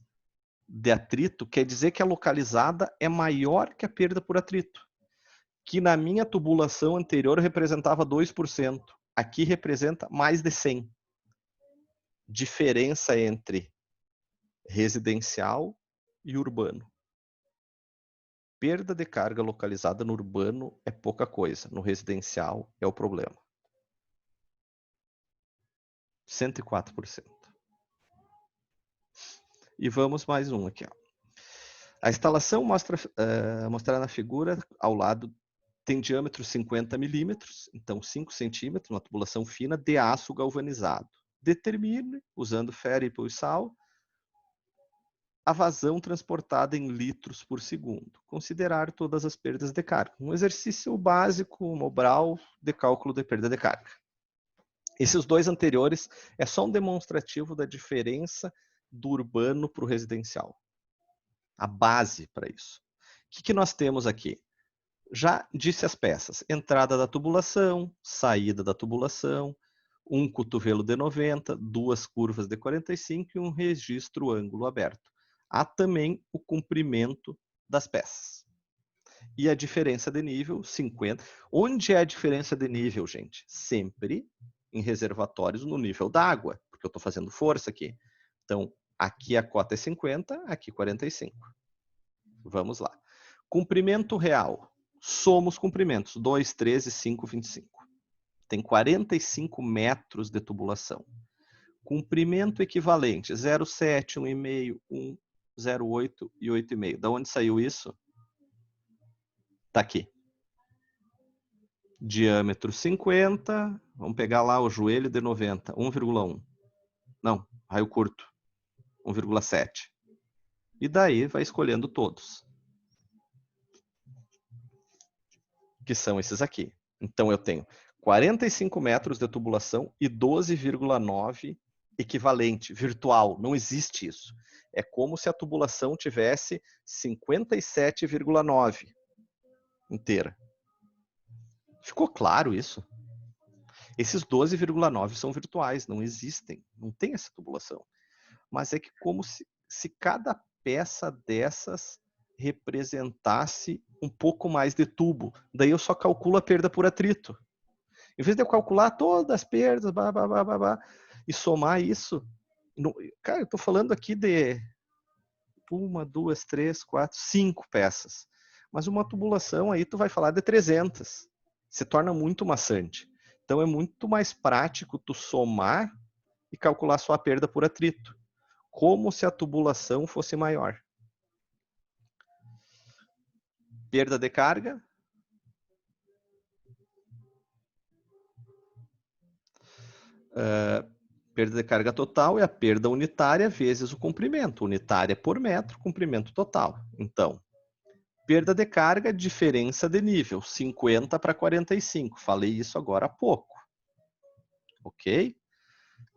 de atrito, quer dizer que a localizada é maior que a perda por atrito, que na minha tubulação anterior representava 2%. Aqui representa mais de 100. Diferença entre residencial e urbano. Perda de carga localizada no urbano é pouca coisa, no residencial é o problema. 104%. E vamos mais um aqui. Ó. A instalação mostrada na figura ao lado tem diâmetro 50 milímetros, então 5 centímetros, uma tubulação fina de aço galvanizado. Determine, usando ferro e sal, a vazão transportada em litros por segundo. Considerar todas as perdas de carga. Um exercício básico, Mobral, de cálculo de perda de carga. Esses dois anteriores é só um demonstrativo da diferença do urbano para o residencial. A base para isso. O que nós temos aqui? Já disse as peças. Entrada da tubulação, saída da tubulação, um cotovelo de 90, duas curvas de 45 e um registro ângulo aberto. Há também o comprimento das peças. E a diferença de nível, 50. Onde é a diferença de nível, gente? Sempre em reservatórios no nível d'água, porque eu estou fazendo força aqui. Então, aqui a cota é 50, aqui 45. Vamos lá. Comprimento real. Soma os comprimentos. 2, 13, 5, 25. Tem 45 metros de tubulação. Comprimento equivalente. 0,7, 1,5, 1, 0,8 e 8,5. Da onde saiu isso? Tá aqui. Diâmetro 50. Vamos pegar lá o joelho de 90. 1,1. Não, raio curto. 1,7. E daí vai escolhendo todos. Que são esses aqui. Então eu tenho 45 metros de tubulação e 12,9 equivalente, virtual. Não existe isso. É como se a tubulação tivesse 57,9 inteira. Ficou claro isso? Esses 12,9 são virtuais, não existem. Não tem essa tubulação. Mas é que como se cada peça dessas representasse um pouco mais de tubo. Daí eu só calculo a perda por atrito. Em vez de eu calcular todas as perdas, e somar isso, cara, eu estou falando aqui de 1, 2, 3, 4, 5 peças. Mas uma tubulação aí tu vai falar de 300. Se torna muito maçante. Então é muito mais prático tu somar e calcular só a perda por atrito. Como se a tubulação fosse maior. Perda de carga. Perda de carga total é a perda unitária vezes o comprimento. Unitária por metro, comprimento total. Então, perda de carga, diferença de nível, 50 para 45. Falei isso agora há pouco. Ok?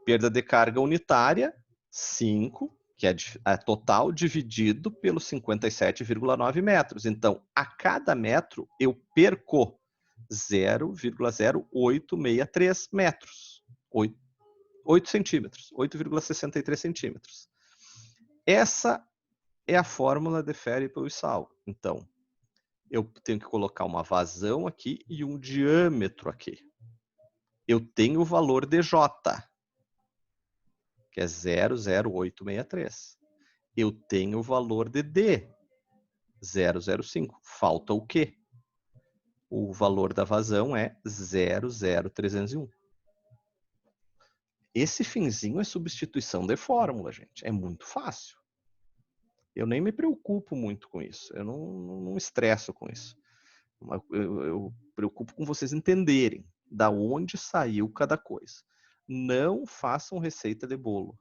Perda de carga unitária, 5, que é a total, dividido pelos 57,9 metros. Então, a cada metro, eu perco 0,0863 metros. 8 centímetros, 8,63 centímetros. Essa é a fórmula de Ferri-Pellissau. Então, eu tenho que colocar uma vazão aqui e um diâmetro aqui. eu tenho o valor de J, que é 00863. Eu tenho o valor de D, 005. Falta o quê? O valor da vazão é 00301. Esse finzinho é substituição de fórmula, gente. É muito fácil. Eu nem me preocupo muito com isso. Eu não estresso com isso. Eu preocupo com vocês entenderem da onde saiu cada coisa. Não façam receita de bolo.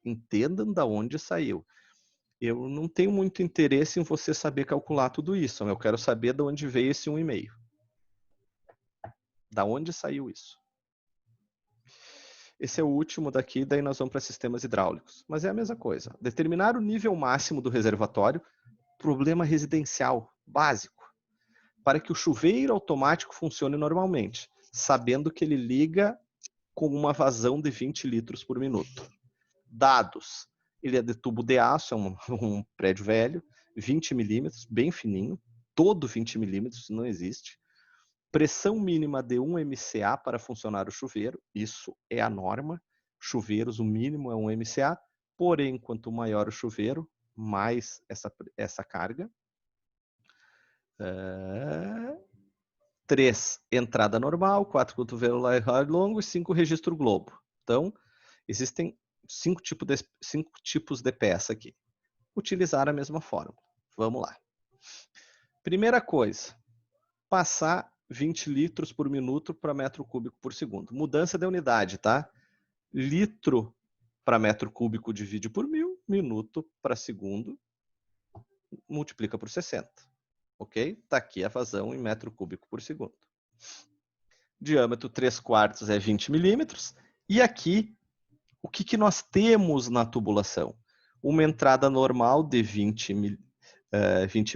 Entendam da onde saiu. Eu não tenho muito interesse em você saber calcular tudo isso. Eu quero saber de onde veio esse 1,5. Da onde saiu isso? Esse é o último daqui, daí nós vamos para sistemas hidráulicos. Mas é a mesma coisa. Determinar o nível máximo do reservatório, problema residencial, básico, para que o chuveiro automático funcione normalmente, sabendo que ele liga com uma vazão de 20 litros por minuto. Dados. Ele é de tubo de aço, é um prédio velho, 20 milímetros, bem fininho, todo 20 milímetros, não existe. Pressão mínima de 1 MCA para funcionar o chuveiro, isso é a norma. Chuveiros, o mínimo é 1 MCA, porém, quanto maior o chuveiro, mais essa carga. 3, entrada normal, 4, cotovelo longo e 5, registro globo. Então, existem 5 tipos de peça aqui. Utilizar a mesma fórmula. Vamos lá. Primeira coisa, passar 20 litros por minuto para metro cúbico por segundo. Mudança de unidade, tá? Litro para metro cúbico divide por 1000, minuto para segundo, multiplica por 60. Ok? Tá aqui a vazão em metro cúbico por segundo. Diâmetro 3/4 é 20 milímetros. E aqui, o que nós temos na tubulação? Uma entrada normal de 20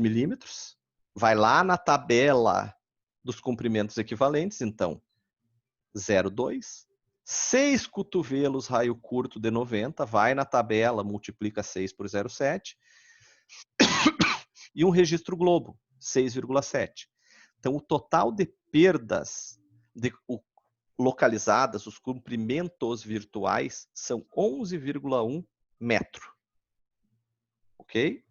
milímetros. Vai lá na tabela dos comprimentos equivalentes, então, 0,2. 6 cotovelos raio curto de 90, vai na tabela, multiplica 6 por 0,7. E um registro globo, 6,7. Então, o total de perdas localizadas, os comprimentos virtuais, são 11,1 metro. Ok?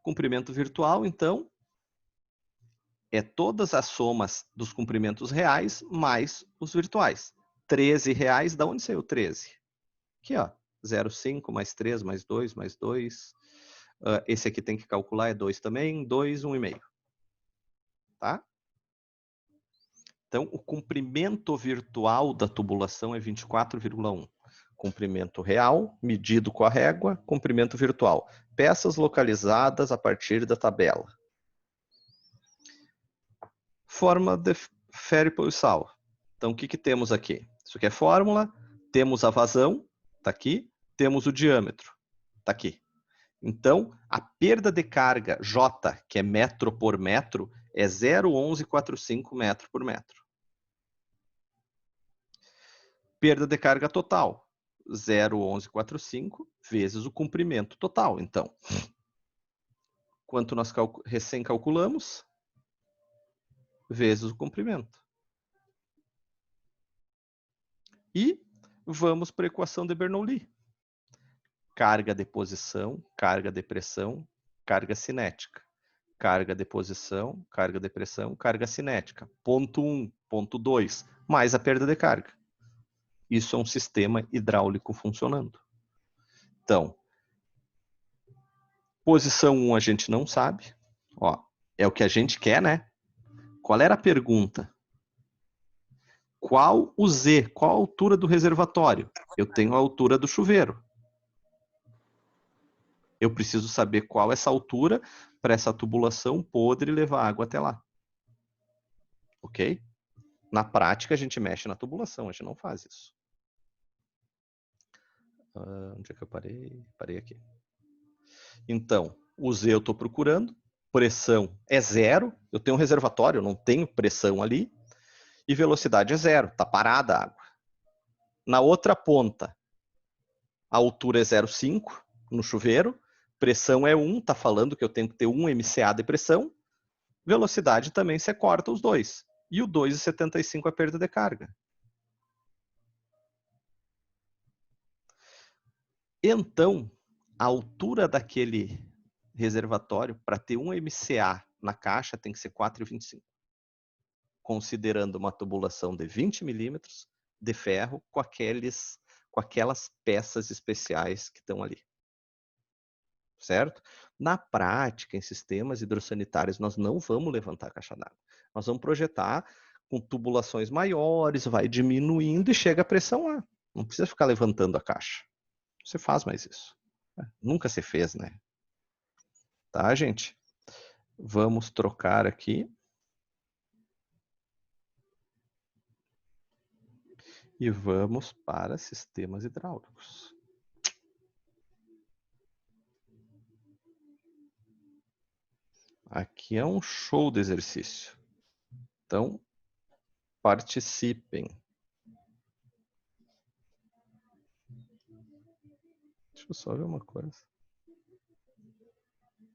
Comprimento virtual, então, é todas as somas dos comprimentos reais mais os virtuais. 13 reais, da onde saiu 13? Aqui, ó, 0,5 mais 3 mais 2 mais 2. Esse aqui tem que calcular, é 2 também, 2, 1,5. Tá? Então, o comprimento virtual da tubulação é 24,1. Comprimento real, medido com a régua, comprimento virtual. Peças localizadas a partir da tabela. Forma de Ferry-Poiseuille. Então, o que temos aqui? Isso aqui é fórmula, temos a vazão, está aqui, temos o diâmetro, está aqui. Então, a perda de carga J, que é metro por metro, é 0,1145 metro por metro. Perda de carga total, 0,1145 vezes o comprimento total. Então, quanto nós recém calculamos, vezes o comprimento. E vamos para a equação de Bernoulli. Carga de posição, carga de pressão, carga cinética. Carga de posição, carga de pressão, carga cinética. Ponto 1, ponto 2, mais a perda de carga. Isso é um sistema hidráulico funcionando. Então, posição 1 a gente não sabe. Ó, é o que a gente quer, né? Qual era a pergunta? Qual o Z? Qual a altura do reservatório? Eu tenho a altura do chuveiro. Eu preciso saber qual essa altura para essa tubulação podre levar água até lá. Ok? Na prática, a gente mexe na tubulação, a gente não faz isso. Onde é que eu parei? Parei aqui. Então, o Z eu estou procurando. Pressão é 0. Eu tenho um reservatório, eu não tenho pressão ali. E velocidade é 0. Está parada a água. Na outra ponta, a altura é 0,5 no chuveiro. Pressão é 1. Está falando que eu tenho que ter 1 MCA de pressão. Velocidade também você corta os dois. E o 2,75 a perda de carga. Então, a altura daquele reservatório, para ter 1 MCA na caixa, tem que ser 4,25. Considerando uma tubulação de 20 milímetros de ferro com aquelas peças especiais que estão ali. Certo? Na prática, em sistemas hidrossanitários, nós não vamos levantar a caixa d'água. Nós vamos projetar com tubulações maiores, vai diminuindo e chega a pressão lá. Não precisa ficar levantando a caixa. Você faz mais isso. Nunca se fez, né? Tá, gente? Vamos trocar aqui. E vamos para sistemas hidráulicos. Aqui é um show de exercício. Então, participem. Deixa eu só ver uma coisa.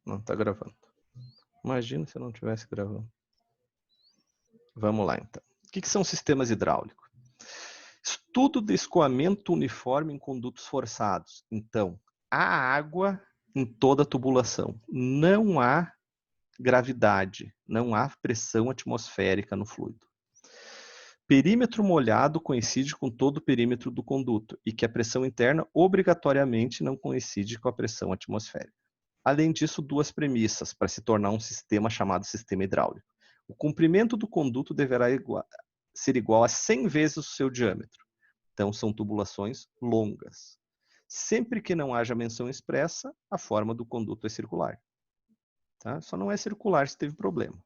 Não, tá gravando. Imagina se eu não estivesse gravando. Vamos lá, então. O que são sistemas hidráulicos? Estudo de escoamento uniforme em condutos forçados. Então, há água em toda a tubulação. Não há gravidade, não há pressão atmosférica no fluido. Perímetro molhado coincide com todo o perímetro do conduto e que a pressão interna obrigatoriamente não coincide com a pressão atmosférica. Além disso, duas premissas para se tornar um sistema chamado sistema hidráulico. O comprimento do conduto deverá ser igual a 100 vezes o seu diâmetro. Então, são tubulações longas. Sempre que não haja menção expressa, a forma do conduto é circular. Tá? Só não é circular se teve problema.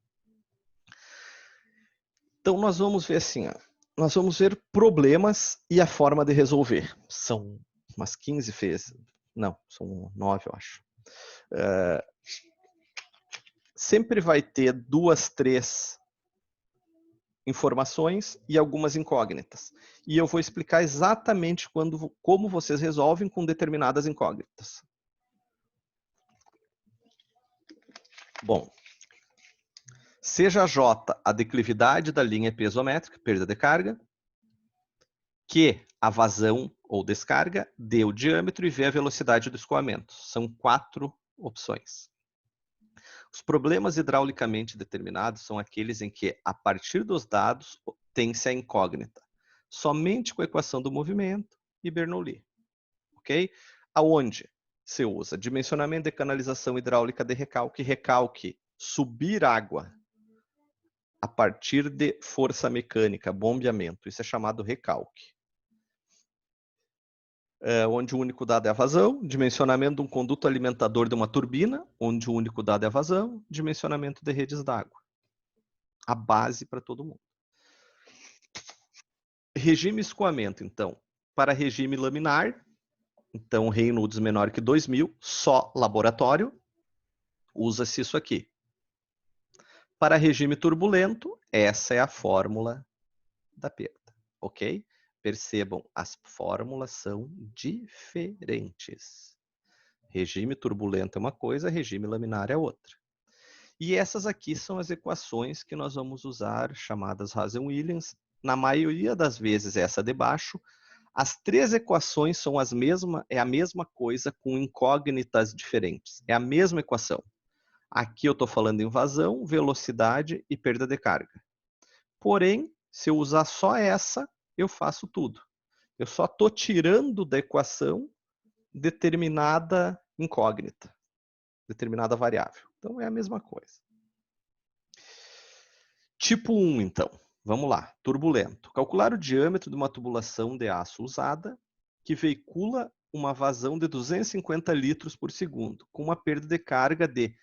Então, nós vamos ver assim, ó. Nós vamos ver problemas e a forma de resolver. São umas 15 vezes. Não, são 9, eu acho. Sempre vai ter 2, 3 informações e algumas incógnitas. E eu vou explicar exatamente como vocês resolvem com determinadas incógnitas. Bom, seja J a declividade da linha piezométrica, perda de carga, Q a vazão ou descarga, D o diâmetro e V a velocidade do escoamento. São 4 opções. Os problemas hidraulicamente determinados são aqueles em que, a partir dos dados, tem-se a incógnita. Somente com a equação do movimento e Bernoulli. Ok? Aonde se usa dimensionamento de canalização hidráulica de recalque. Recalque, subir água a partir de força mecânica, bombeamento. Isso é chamado recalque. Onde o único dado é a vazão, dimensionamento de um conduto alimentador de uma turbina, onde o único dado é a vazão, dimensionamento de redes d'água. A base para todo mundo. Regime escoamento, então. Para regime laminar, então Reynolds menor que 2000, só laboratório, usa-se isso aqui. Para regime turbulento, essa é a fórmula da perda, ok? Percebam, as fórmulas são diferentes. Regime turbulento é uma coisa, regime laminar é outra. E essas aqui são as equações que nós vamos usar, chamadas Hazen-Williams. Na maioria das vezes, essa de baixo. As 3 equações são é a mesma coisa com incógnitas diferentes. É a mesma equação. Aqui eu estou falando em vazão, velocidade e perda de carga. Porém, se eu usar só essa, eu faço tudo. Eu só estou tirando da equação determinada incógnita, determinada variável. Então, é a mesma coisa. Tipo 1, então. Vamos lá. Turbulento. Calcular o diâmetro de uma tubulação de aço usada que veicula uma vazão de 250 litros por segundo, com uma perda de carga de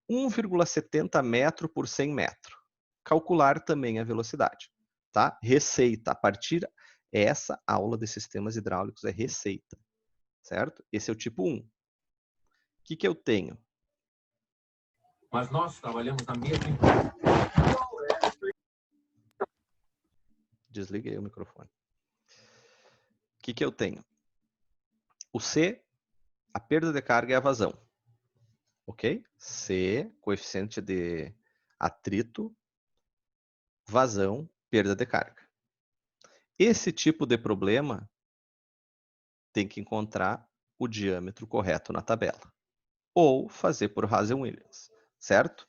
1,70 metro por 100 metros. Calcular também a velocidade. Tá? Receita. A partir essa aula de sistemas hidráulicos é receita. Certo? Esse é o tipo 1. O que eu tenho? Mas nós trabalhamos na mesma empresa. Desliguei o microfone. O que eu tenho? O C, a perda de carga é a vazão. Ok? C, coeficiente de atrito, vazão, perda de carga. Esse tipo de problema tem que encontrar o diâmetro correto na tabela. Ou fazer por Hazen-Williams, certo?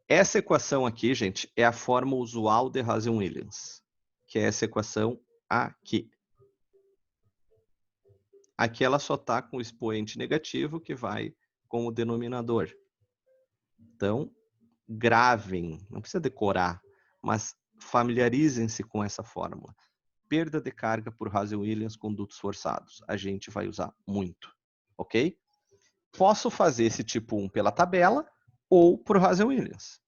Essa equação aqui, gente, é a forma usual de Hazen-Williams, que é essa equação aqui. Aqui ela só está com o expoente negativo que vai com o denominador. Então, gravem, não precisa decorar, mas familiarizem-se com essa fórmula. Perda de carga por Hazen-Williams com dutos forçados. A gente vai usar muito, ok? Posso fazer esse tipo 1 pela tabela ou por Hazen-Williams.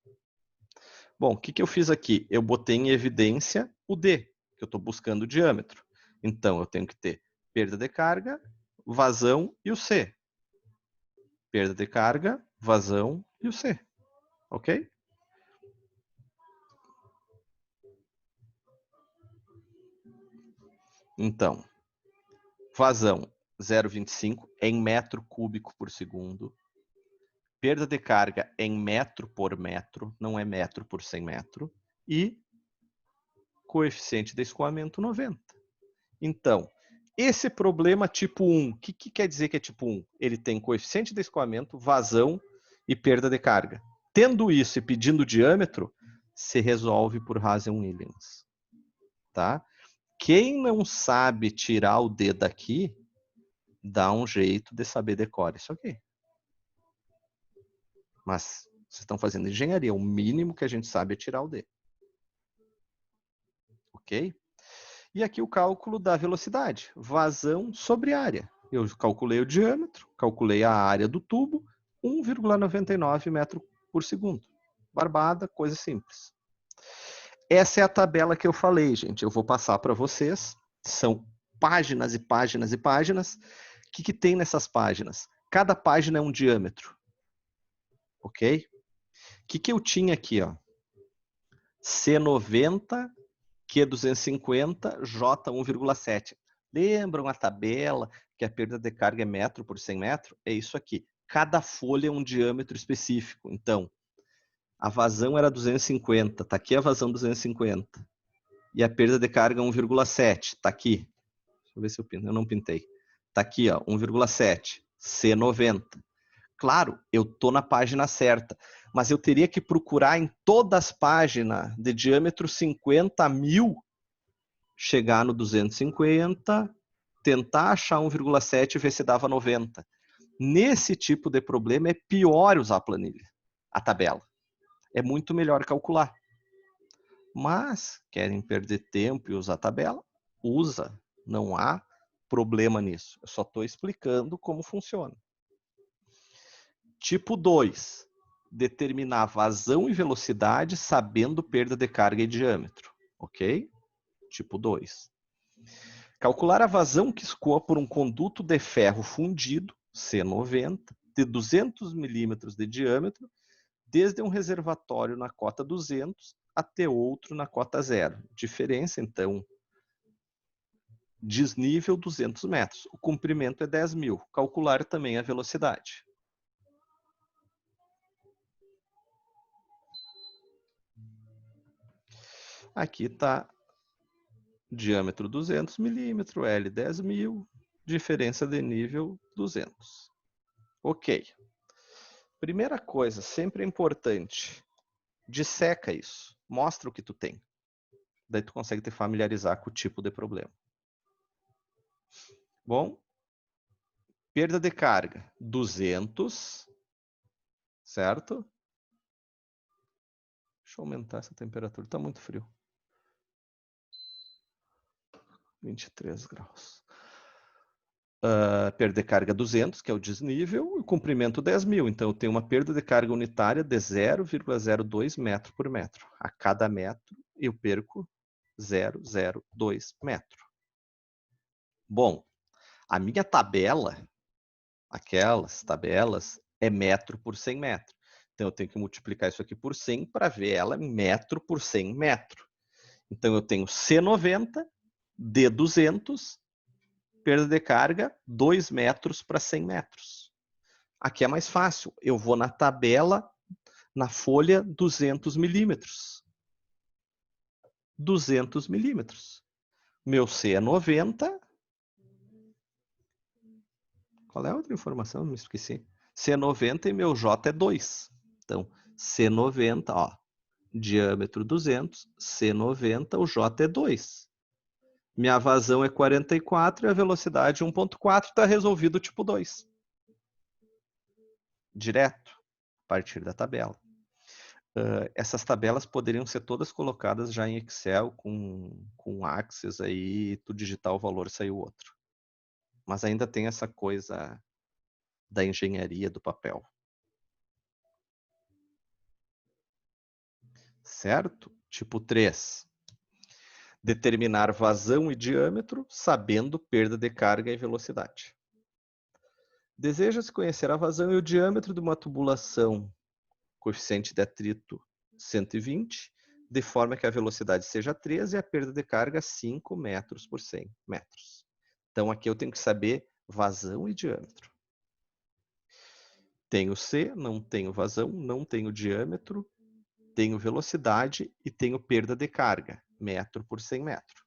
Bom, o que eu fiz aqui? Eu botei em evidência o D, que eu estou buscando o diâmetro. Então, eu tenho que ter perda de carga, vazão e o C. Perda de carga, vazão e o C. Ok? Então, vazão 0,25 em metro cúbico por segundo. Perda de carga em metro por metro, não é metro por 100 metro. E coeficiente de escoamento 90. Então, esse problema tipo 1, o que quer dizer que é tipo 1? Ele tem coeficiente de escoamento, vazão e perda de carga. Tendo isso e pedindo diâmetro, se resolve por Hazen-Williams. Tá? Quem não sabe tirar o D daqui, dá um jeito de saber decorar isso aqui. Mas vocês estão fazendo engenharia, o mínimo que a gente sabe é tirar o D. Ok? E aqui o cálculo da velocidade, vazão sobre área. Eu calculei o diâmetro, calculei a área do tubo, 1,99 metro por segundo. Barbada, coisa simples. Essa é a tabela que eu falei, gente. Eu vou passar para vocês. São páginas e páginas e páginas. O que tem nessas páginas? Cada página é um diâmetro. Ok? O que eu tinha aqui? Ó? C90, Q250, J1,7. Lembram a tabela que a perda de carga é metro por 100 metros? É isso aqui. Cada folha é um diâmetro específico. Então, a vazão era 250. Está aqui a vazão 250. E a perda de carga 1,7. Está aqui. Deixa eu ver se eu pinto. Eu não pintei. Está aqui, ó, 1,7. C90. Claro, eu estou na página certa, mas eu teria que procurar em todas as páginas de diâmetro 50 a 1000, chegar no 250, tentar achar 1,7 e ver se dava 90. Nesse tipo de problema é pior usar a planilha, a tabela. É muito melhor calcular. Mas querem perder tempo e usar a tabela? Usa. Não há problema nisso. Eu só estou explicando como funciona. Tipo 2, determinar vazão e velocidade sabendo perda de carga e diâmetro. Ok? Tipo 2. Calcular a vazão que escoa por um conduto de ferro fundido, C90, de 200 milímetros de diâmetro, desde um reservatório na cota 200 até outro na cota 0. Diferença, então, desnível 200 metros. O comprimento é 10.000. Calcular também a velocidade. Aqui está diâmetro 200 milímetros, L 10.000, diferença de nível 200. Ok. Primeira coisa, sempre é importante, disseca isso, mostra o que tu tem. Daí tu consegue te familiarizar com o tipo de problema. Bom, perda de carga, 200, certo? Deixa eu aumentar essa temperatura, está muito frio. 23 graus. Perda de carga 200, que é o desnível, e o comprimento 10.000. Então, eu tenho uma perda de carga unitária de 0,02 metro por metro. A cada metro, eu perco 0,02 metro. Bom, a minha tabela, aquelas tabelas, é metro por 100 metros. Então, eu tenho que multiplicar isso aqui por 100 para ver ela metro por 100 metro. Então, eu tenho C90, D200, perda de carga, 2 metros para 100 metros. Aqui é mais fácil. Eu vou na tabela, na folha 200 milímetros. 200 milímetros. Meu C é 90. Qual é a outra informação? Me esqueci. C é 90 e meu J é 2. Então, C90, ó, diâmetro 200, C90, o J é 2. Minha vazão é 44 e a velocidade 1.4, está resolvido o tipo 2. Direto, a partir da tabela. Essas tabelas poderiam ser todas colocadas já em Excel com Access, aí tu digitar o valor e sair o outro. Mas ainda tem essa coisa da engenharia do papel. Certo? Tipo 3. Determinar vazão e diâmetro, sabendo perda de carga e velocidade. Deseja-se conhecer a vazão e o diâmetro de uma tubulação, coeficiente de atrito 120, de forma que a velocidade seja 3 e a perda de carga 5 metros por 100 metros. Então aqui eu tenho que saber vazão e diâmetro. Tenho C, não tenho vazão, não tenho diâmetro, tenho velocidade e tenho perda de carga, metro por 100 metros.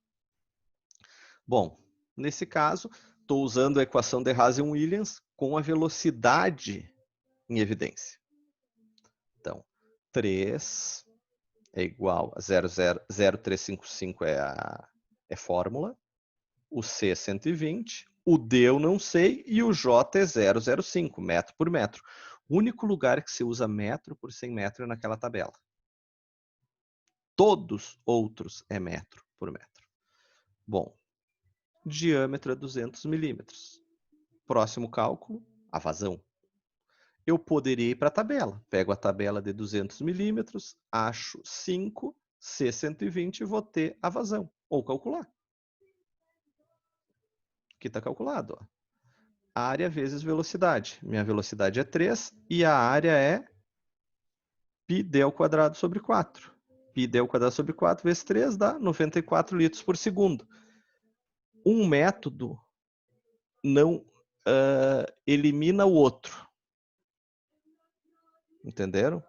Bom, nesse caso, estou usando a equação de Hazen-Williams com a velocidade em evidência. Então, 3 é igual a 0,0355 é a fórmula, o C é 120, o D eu não sei e o J é 0,05, metro por metro. O único lugar que se usa metro por 100 metros é naquela tabela. Todos outros é metro por metro. Bom, diâmetro é 200 milímetros. Próximo cálculo, a vazão. Eu poderia ir para a tabela. Pego a tabela de 200 milímetros, acho 5, C120 e vou ter a vazão. Ou calcular. Aqui está calculado. Ó. Área vezes velocidade. Minha velocidade é 3 e a área é πd ao quadrado sobre 4. πd ao quadrado sobre 4 vezes 3 dá 94 litros por segundo. Um método não elimina o outro. Entenderam?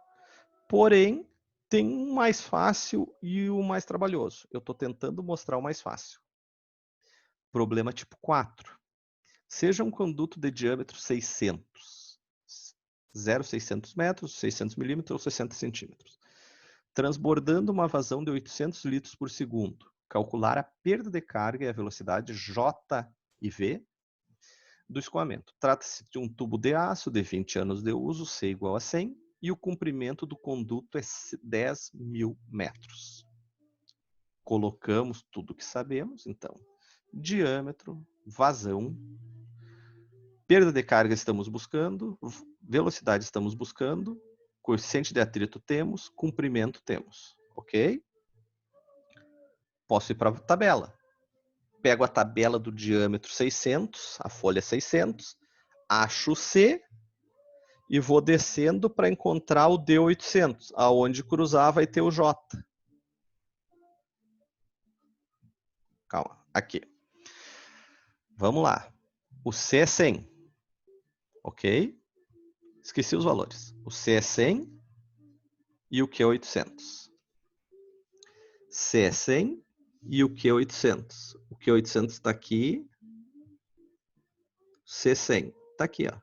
Porém, tem um mais fácil e o mais trabalhoso. Eu estou tentando mostrar o mais fácil. Problema tipo 4. Seja um conduto de diâmetro 600, 0,600 metros, 600 milímetros ou 60 centímetros, transbordando uma vazão de 800 litros por segundo. Calcular a perda de carga e a velocidade J e V do escoamento. Trata-se de um tubo de aço de 20 anos de uso, C igual a 100, e o comprimento do conduto é 10 mil metros. Colocamos tudo que sabemos, então. Diâmetro, vazão, perda de carga estamos buscando, velocidade estamos buscando, coeficiente de atrito temos, comprimento temos. Ok? Posso ir para a tabela. Pego a tabela do diâmetro 600, a folha 600, acho C e vou descendo para encontrar o D800. Aonde cruzar vai ter o J. Calma, aqui. Vamos lá. O C é 100. Ok? Esqueci os valores. O C é 100 e o Q é 800. C é 100 e o Q é 800. O Q é 800 está aqui. C é 100 está aqui, ó.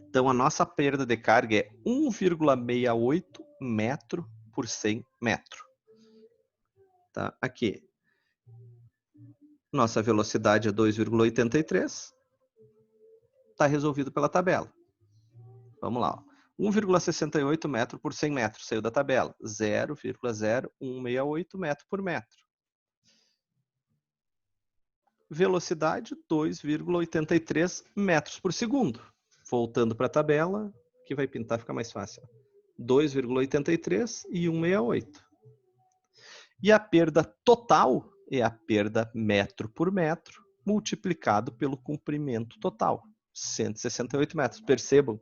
Então, a nossa perda de carga é 1,68 metro por 100 metro. Tá? Aqui. Nossa velocidade é 2,83. Está resolvido pela tabela. Vamos lá. 1,68 metro por 100 metros. Saiu da tabela. 0,0168 metro por metro. Velocidade 2,83 metros por segundo. Voltando para a tabela, que vai pintar, fica mais fácil. 2,83 e 1,68. E a perda total é a perda metro por metro multiplicado pelo comprimento total, 168 metros. Percebam,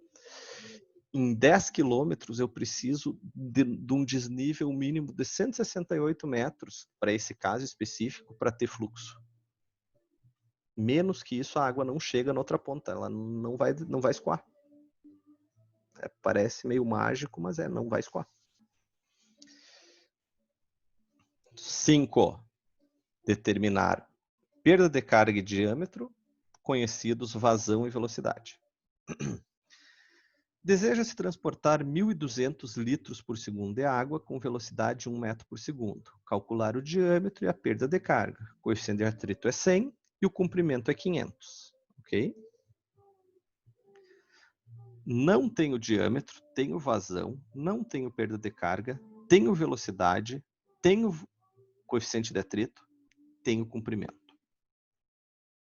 em 10 quilômetros eu preciso de um desnível mínimo de 168 metros, para esse caso específico, para ter fluxo. Menos que isso, a água não chega na outra ponta, ela não vai escoar. Parece meio mágico, mas não vai escoar. 5. Determinar perda de carga e diâmetro, conhecidos vazão e velocidade. Deseja-se transportar 1.200 litros por segundo de água com velocidade de 1 metro por segundo. Calcular o diâmetro e a perda de carga. O coeficiente de atrito é 100 e o comprimento é 500. Ok? Não tenho diâmetro, tenho vazão, não tenho perda de carga, tenho velocidade, tenho coeficiente de atrito, tenho comprimento.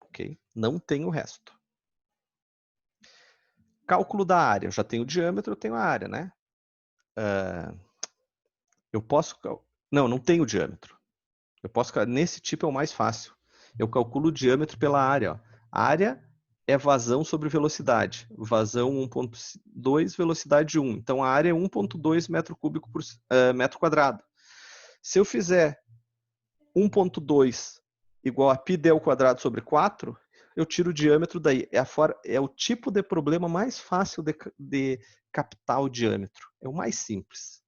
Ok? Não tenho o resto. Cálculo da área. Eu já tenho o diâmetro, eu tenho a área, né? Eu posso... Não tenho diâmetro. Eu posso... Nesse tipo é o mais fácil. Eu calculo o diâmetro pela área. Ó. A área é vazão sobre velocidade. Vazão 1.2, velocidade 1. Então a área é 1.2 metro cúbico por metro quadrado. Se eu fizer 1.2 igual a π del quadrado sobre 4, eu tiro o diâmetro daí. É o tipo de problema mais fácil de captar o diâmetro. É o mais simples.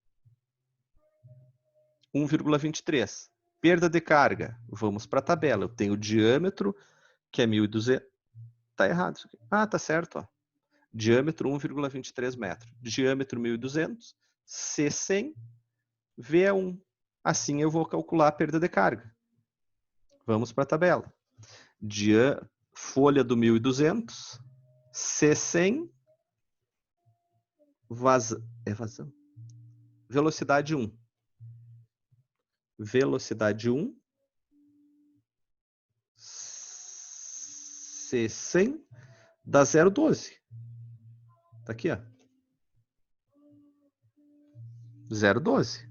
1,23. Perda de carga. Vamos para a tabela. Eu tenho o diâmetro, que é 1.200. Tá errado isso aqui. Ah, tá certo. Ó. Diâmetro 1,23 metros. Diâmetro 1.200. C 100. V é 1. Assim eu vou calcular a perda de carga. Vamos para a tabela. Folha do 1.200. C 100. Vazão. Velocidade 1. Velocidade 1. C 100 dá 0,12. Tá aqui, ó. 0,12.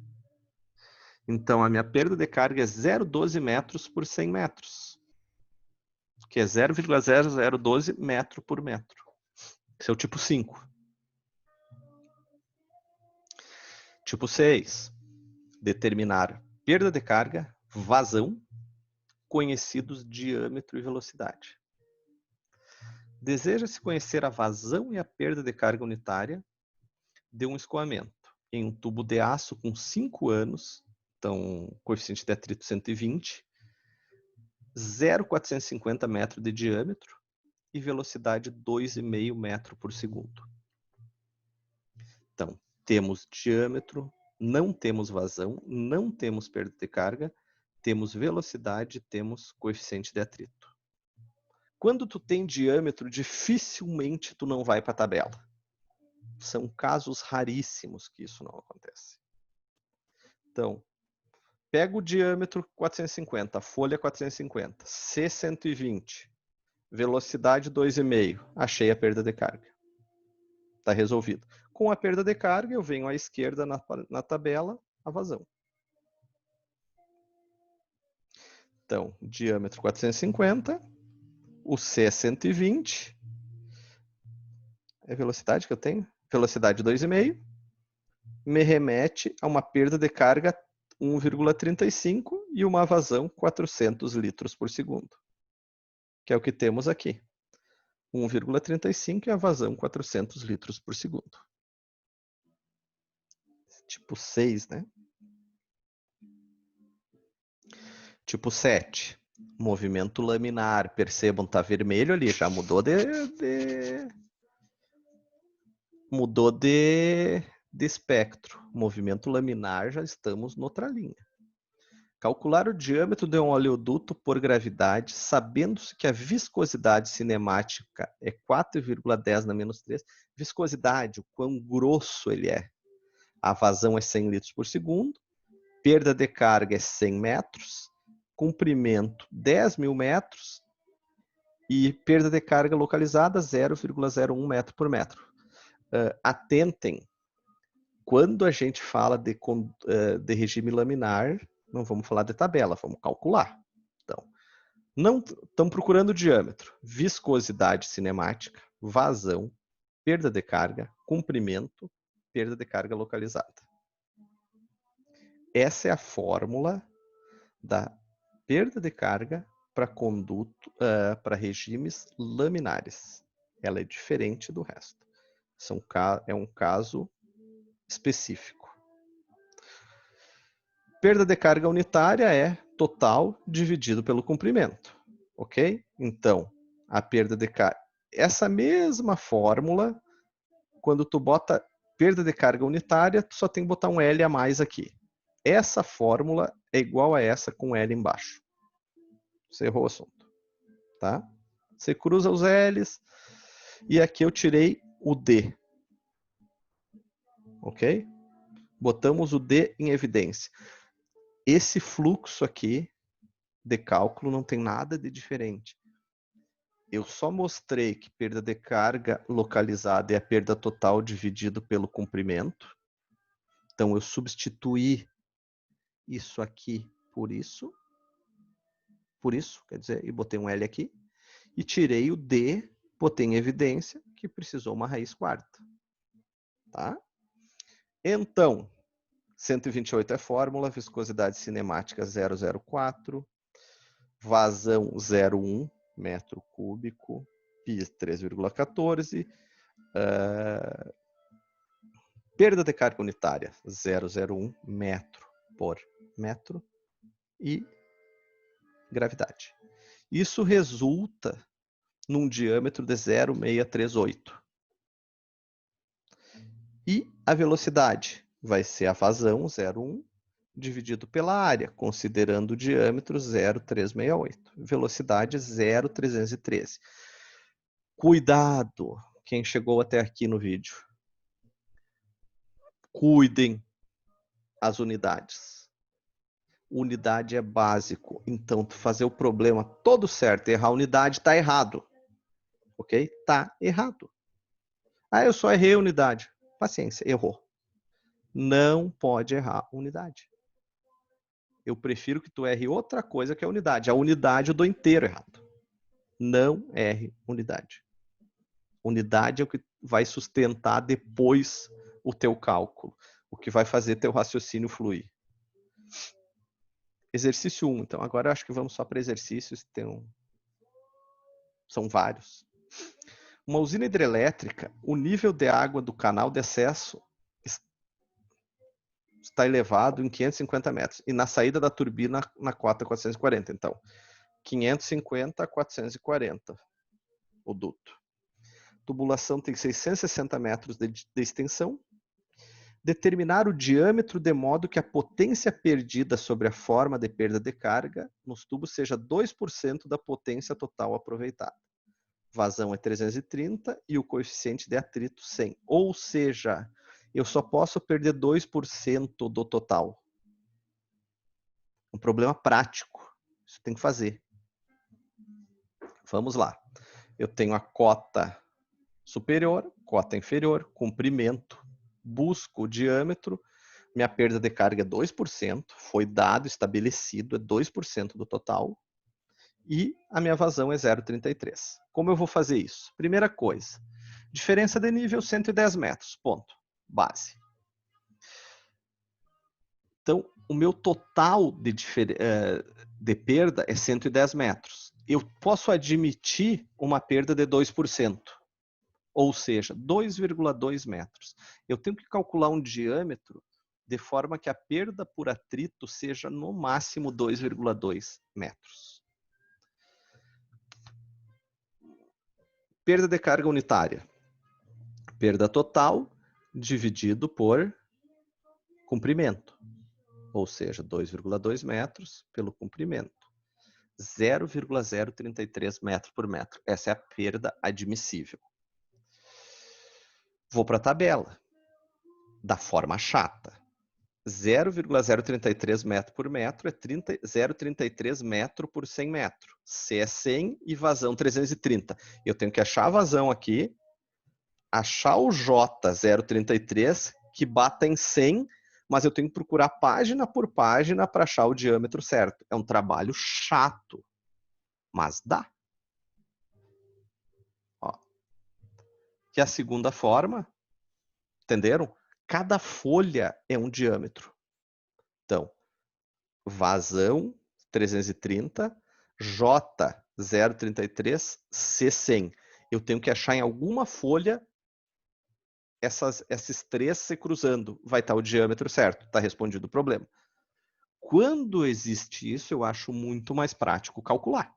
Então, a minha perda de carga é 0,12 metros por 100 metros. Que é 0,0012 metro por metro. Esse é o tipo 5. Tipo 6. Determinar perda de carga, vazão, conhecidos diâmetro e velocidade. Deseja-se conhecer a vazão e a perda de carga unitária de um escoamento em um tubo de aço com 5 anos, então coeficiente de atrito 120, 0,450 metros de diâmetro e velocidade 2,5 metros por segundo. Então, temos diâmetro, não temos vazão, não temos perda de carga, temos velocidade, temos coeficiente de atrito. Quando tu tem diâmetro, dificilmente tu não vai para a tabela. São casos raríssimos que isso não acontece. Então, pega o diâmetro 450, a folha 450, C 120, velocidade 2,5, achei a perda de carga. Está resolvido. Com a perda de carga, eu venho à esquerda na tabela, a vazão. Então, diâmetro 450, o C é 120, é a velocidade que eu tenho? Velocidade 2,5, me remete a uma perda de carga 1,35 e uma vazão 400 litros por segundo, que é o que temos aqui. 1,35 e a vazão 400 litros por segundo. Tipo 6, né? Tipo 7. Movimento laminar. Percebam, tá vermelho ali. Já mudou mudou de espectro. Movimento laminar, já estamos noutra linha. Calcular o diâmetro de um oleoduto por gravidade, sabendo-se que a viscosidade cinemática é 4,10 na menos 3. Viscosidade, o quão grosso ele é. A vazão é 100 litros por segundo. Perda de carga é 100 metros. Comprimento 10.000 metros. E perda de carga localizada 0,01 metro por metro. Atentem, quando a gente fala de regime laminar, não vamos falar de tabela, vamos calcular. Então, não estamos procurando diâmetro, viscosidade cinemática, vazão, perda de carga, comprimento, perda de carga localizada. Essa é a fórmula da perda de carga para conduto, para regimes laminares. Ela é diferente do resto. É um caso específico. perda de carga unitária é total dividido pelo comprimento, ok? Então, a perda de carga... Essa mesma fórmula, quando tu bota perda de carga unitária, tu só tem que botar um L a mais aqui. Essa fórmula é igual a essa com L embaixo. Você errou o assunto, tá? Você cruza os L's e aqui eu tirei o D, ok? Botamos o D em evidência. Esse fluxo aqui de cálculo não tem nada de diferente. Eu só mostrei que perda de carga localizada é a perda total dividido pelo comprimento. Então, eu substituí isso aqui por isso, quer dizer, e botei um L aqui, e tirei o D, botei em evidência que precisou uma raiz quarta. Tá? Então, 128 é fórmula, viscosidade cinemática 0,04, vazão 0,1 metro cúbico, pi 3,14, perda de carga unitária 0,01 metro por metro e gravidade. Isso resulta num diâmetro de 0,638. E a velocidade vai ser a vazão 0,1 dividido pela área, considerando o diâmetro 0,368. Velocidade 0,313. Cuidado, quem chegou até aqui no vídeo. Cuidem as unidades. Unidade é básico, então tu fazer o problema todo certo, errar a unidade, tá errado. Ok? Tá errado. Ah, eu só errei a unidade. Paciência, errou. Não pode errar a unidade. Eu prefiro que tu erre outra coisa que a unidade. A unidade eu dou inteiro errado. Não erre unidade. Unidade é o que vai sustentar depois o teu cálculo. O que vai fazer teu raciocínio fluir. Exercício 1. Então, agora eu acho que vamos só para exercícios. São vários. Uma usina hidrelétrica, o nível de água do canal de acesso está elevado em 550 metros. E na saída da turbina, na cota 440. Então, 550 a 440, o duto. Tubulação tem 660 metros de extensão. Determinar o diâmetro de modo que a potência perdida sobre a forma de perda de carga nos tubos seja 2% da potência total aproveitada. Vazão é 330 e o coeficiente de atrito 100. Ou seja, eu só posso perder 2% do total. Um problema prático. Isso tem que fazer. Vamos lá. Eu tenho a cota superior, cota inferior, comprimento, busco o diâmetro, minha perda de carga é 2%, foi dado, estabelecido, é 2% do total, e a minha vazão é 0,33. Como eu vou fazer isso? Primeira coisa, diferença de nível 110 metros, ponto, base. Então, o meu total de perda é 110 metros. Eu posso admitir uma perda de 2%. Ou seja, 2,2 metros. Eu tenho que calcular um diâmetro de forma que a perda por atrito seja no máximo 2,2 metros. Perda de carga unitária. Perda total dividido por comprimento. Ou seja, 2,2 metros pelo comprimento. 0,033 metros por metro. Essa é a perda admissível. Vou para a tabela. Da forma chata. 0,033 metro por metro é 0,33 metro por 100 metros. C é 100 e vazão 330. Eu tenho que achar a vazão aqui, achar o J 0,33 que bata em 100, mas eu tenho que procurar página por página para achar o diâmetro certo. É um trabalho chato, mas dá. Ó. Que é a segunda forma, entenderam? Cada folha é um diâmetro. Então, vazão 330, J 0,33, C 100. Eu tenho que achar em alguma folha esses três se cruzando. Vai estar o diâmetro certo. Está respondido o problema. Quando existe isso, eu acho muito mais prático calcular.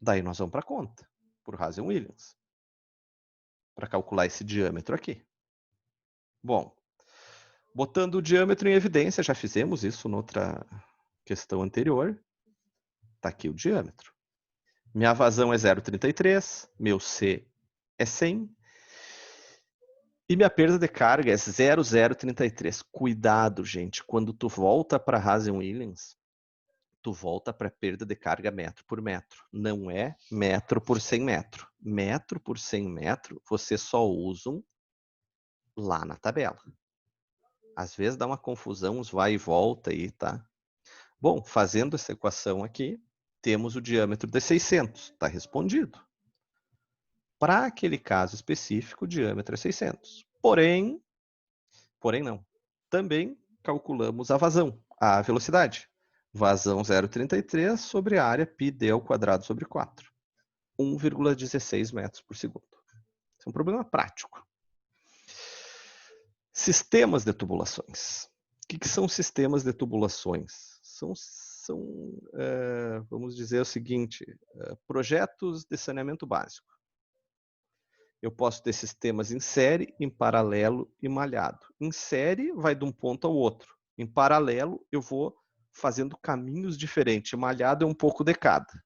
Daí nós vamos para a conta, por Hazen-Williams, para calcular esse diâmetro aqui. Bom, botando o diâmetro em evidência, já fizemos isso noutra questão anterior. Está aqui o diâmetro. Minha vazão é 0,33, meu C é 100 e minha perda de carga é 0,033. Cuidado, gente, quando tu volta para Hazen-Williams, tu volta para perda de carga metro por metro. Não é metro por 100 metro. Metro por 100 metro, vocês só usam lá na tabela. Às vezes dá uma confusão, uns vai e volta aí, tá? Bom, fazendo essa equação aqui, temos o diâmetro de 600. Está respondido. Para aquele caso específico, o diâmetro é 600. Porém não. Também calculamos a vazão, a velocidade. Vazão 0,33 sobre a área πd ao quadrado sobre 4. 1,16 metros por segundo. Esse é um problema prático. Sistemas de tubulações. O que são sistemas de tubulações? Vamos dizer o seguinte, projetos de saneamento básico. Eu posso ter sistemas em série, em paralelo e malhado. Em série vai de um ponto ao outro. Em paralelo eu vou fazendo caminhos diferentes. Malhado é um pouco de cada.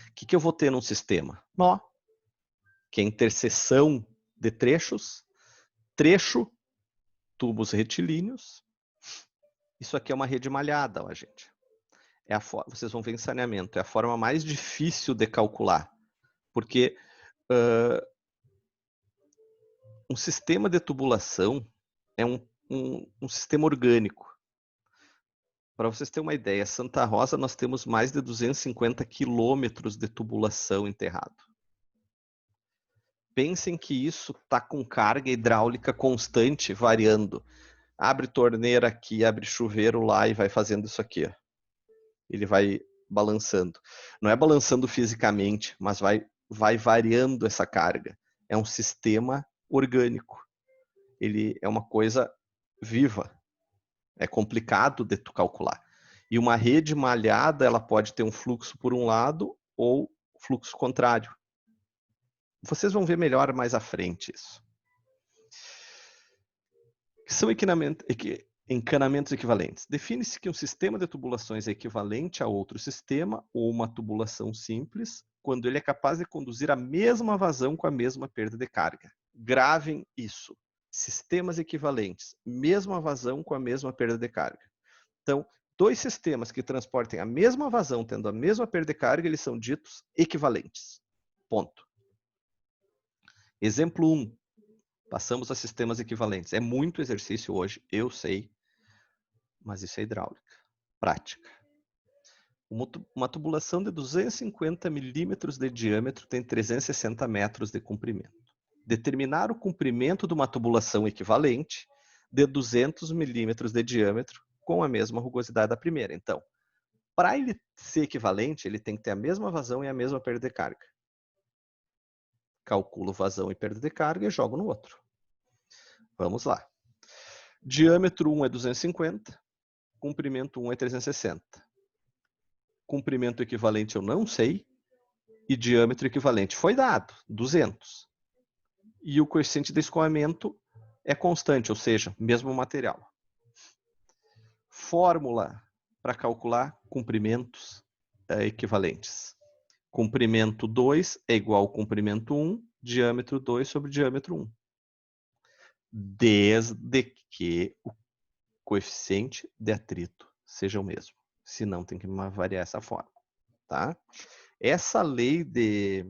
O que eu vou ter num sistema? Nó, que é interseção de trechos, trecho, tubos retilíneos. Isso aqui é uma rede malhada, ó, gente. Vocês vão ver em saneamento. É a forma mais difícil de calcular. Porque um sistema de tubulação é um sistema orgânico. Para vocês terem uma ideia, Santa Rosa nós temos mais de 250 quilômetros de tubulação enterrado. Pensem que isso está com carga hidráulica constante, variando. Abre torneira aqui, abre chuveiro lá e vai fazendo isso aqui. Ó. Ele vai balançando. Não é balançando fisicamente, mas vai variando essa carga. É um sistema orgânico. Ele é uma coisa viva. É complicado de tu calcular. E uma rede malhada, ela pode ter um fluxo por um lado ou fluxo contrário. Vocês vão ver melhor mais à frente isso. São encanamentos equivalentes. Define-se que um sistema de tubulações é equivalente a outro sistema ou uma tubulação simples quando ele é capaz de conduzir a mesma vazão com a mesma perda de carga. Gravem isso. Sistemas equivalentes, mesma vazão com a mesma perda de carga. Então, dois sistemas que transportem a mesma vazão tendo a mesma perda de carga, eles são ditos equivalentes. Ponto. Exemplo 1. Passamos a sistemas equivalentes. É muito exercício hoje, eu sei, mas isso é hidráulica. Prática. Uma tubulação de 250 milímetros de diâmetro tem 360 metros de comprimento. Determinar o comprimento de uma tubulação equivalente de 200 milímetros de diâmetro com a mesma rugosidade da primeira. Então, para ele ser equivalente, ele tem que ter a mesma vazão e a mesma perda de carga. Calculo vazão e perda de carga e jogo no outro. Vamos lá. Diâmetro 1 é 250, comprimento 1 é 360. Comprimento equivalente eu não sei, e diâmetro equivalente foi dado, 200. E o coeficiente de escoamento é constante, ou seja, mesmo material. Fórmula para calcular comprimentos equivalentes. Comprimento 2 é igual ao comprimento 1, diâmetro 2 sobre diâmetro 1. Desde que o coeficiente de atrito seja o mesmo. Senão tem que variar essa forma. Tá? Essa lei de,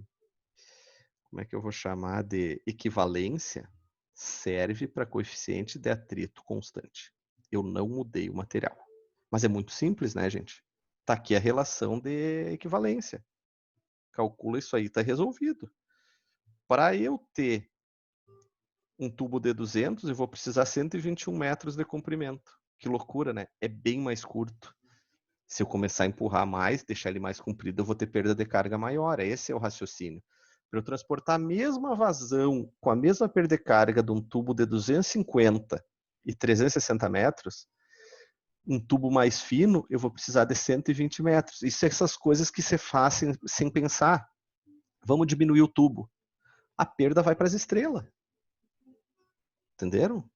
como é que eu vou chamar, de equivalência, serve para coeficiente de atrito constante. Eu não mudei o material. Mas é muito simples, né, gente? Tá aqui a relação de equivalência. Calcula isso aí, está resolvido. Para eu ter um tubo de 200, eu vou precisar 121 metros de comprimento. Que loucura, né? É bem mais curto. Se eu começar a empurrar mais, deixar ele mais comprido, eu vou ter perda de carga maior. Esse é o raciocínio. Para eu transportar a mesma vazão com a mesma perda de carga de um tubo de 250 e 360 metros, um tubo mais fino, eu vou precisar de 120 metros. Isso é essas coisas que você faz sem pensar. Vamos diminuir o tubo. A perda vai para as estrelas. Entenderam?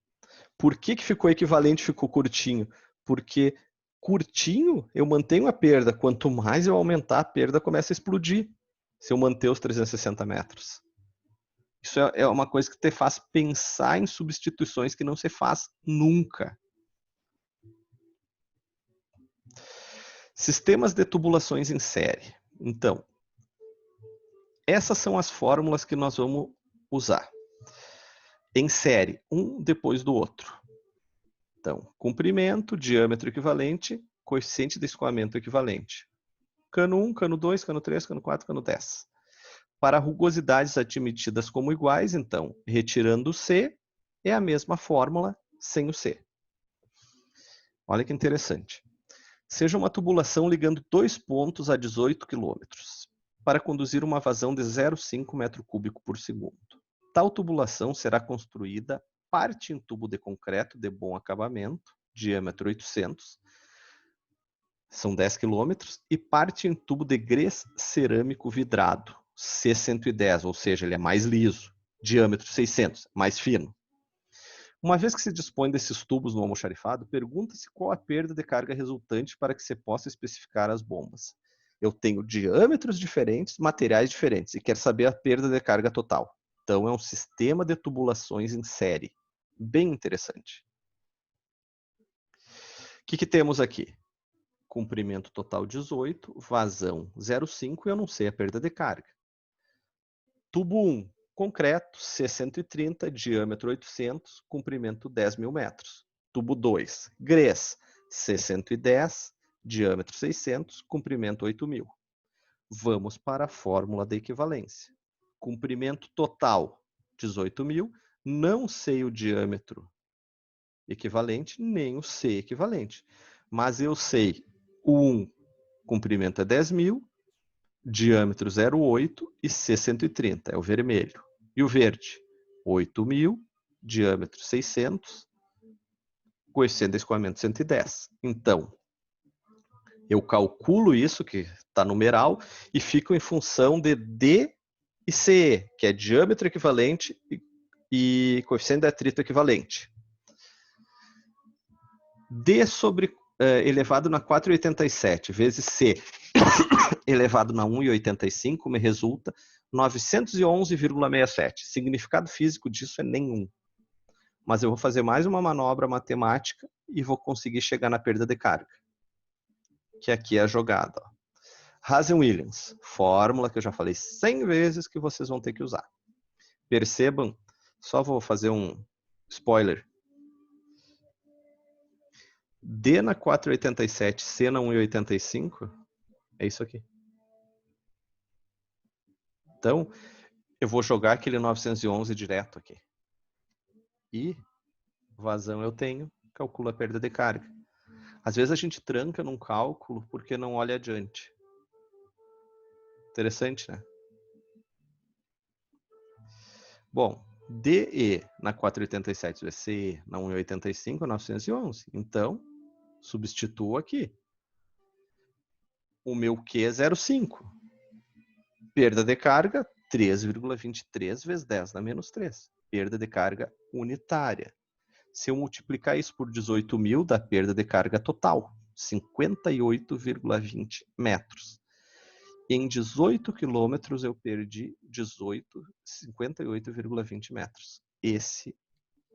Por que ficou equivalente, ficou curtinho? Porque curtinho, eu mantenho a perda. Quanto mais eu aumentar, a perda começa a explodir. Se eu manter os 360 metros. Isso é uma coisa que te faz pensar em substituições que não se faz nunca. Sistemas de tubulações em série. Então, essas são as fórmulas que nós vamos usar. Em série, um depois do outro. Então, comprimento, diâmetro equivalente, coeficiente de escoamento equivalente. Cano 1, cano 2, cano 3, cano 4, cano 10. Para rugosidades admitidas como iguais, então, retirando o C, é a mesma fórmula sem o C. Olha que interessante. Seja uma tubulação ligando 2 pontos a 18 km, para conduzir uma vazão de 0,5 metro cúbico por segundo. Tal tubulação será construída parte em tubo de concreto de bom acabamento, diâmetro 800, são 10 km, e parte em tubo de grés cerâmico vidrado, C110, ou seja, ele é mais liso, diâmetro 600, mais fino. Uma vez que se dispõe desses tubos no almoxarifado, pergunta-se qual a perda de carga resultante para que se possa especificar as bombas. Eu tenho diâmetros diferentes, materiais diferentes, e quero saber a perda de carga total. Então, é um sistema de tubulações em série. Bem interessante. O que temos aqui? Comprimento total 18, vazão 0,5 e eu não sei a perda de carga. Tubo 1, concreto, C130, diâmetro 800, comprimento 10.000 metros. Tubo 2, grés, C110, diâmetro 600, comprimento 8.000. Vamos para a fórmula da equivalência. Comprimento total, 18.000, não sei o diâmetro equivalente, nem o C equivalente. Mas eu sei o 1, comprimento é 10.000, diâmetro 0,8 e C130, é o vermelho. E o verde, 8.000, diâmetro 600, coeficiente de escoamento 110. Então, eu calculo isso, que está numeral, e fico em função de D e CE, que é diâmetro equivalente e coeficiente de atrito equivalente. D sobre elevado na 4,87 vezes C elevado na 1,85 me resulta 911,67. Significado físico disso é nenhum. Mas eu vou fazer mais uma manobra matemática e vou conseguir chegar na perda de carga. Que aqui é a jogada. Hazen-Williams, fórmula que eu já falei 100 vezes que vocês vão ter que usar. Percebam, só vou fazer um spoiler. D na 4,87, C na 1,85, é isso aqui. Então, eu vou jogar aquele 911 direto aqui. E vazão eu tenho, calculo a perda de carga. Às vezes a gente tranca num cálculo porque não olha adiante. Interessante, né? Bom, DE na 4,87 vezes CE na 1,85 é 911. Então, substituo aqui. O meu Q é 0,5. Perda de carga, 3,23 vezes 10 na menos 3. Perda de carga unitária. Se eu multiplicar isso por 18.000, dá perda de carga total, 58,20 metros. Em 18 quilômetros eu perdi 58,20 metros.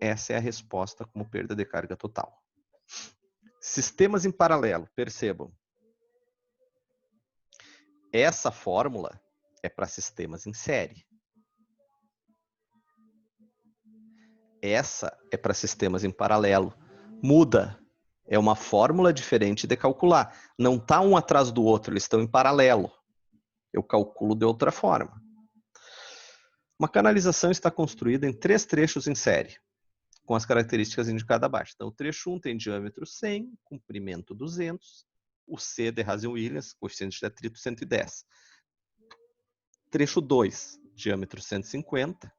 Essa é a resposta como perda de carga total. Sistemas em paralelo, percebam. Essa fórmula é para sistemas em série. Essa é para sistemas em paralelo. Muda. É uma fórmula diferente de calcular. Não está um atrás do outro, eles estão em paralelo. Eu calculo de outra forma. Uma canalização está construída em 3 trechos em série, com as características indicadas abaixo. Então, o trecho 1 tem diâmetro 100, comprimento 200, o C de Hazen-Williams, coeficiente de atrito 110. Trecho 2, diâmetro 150,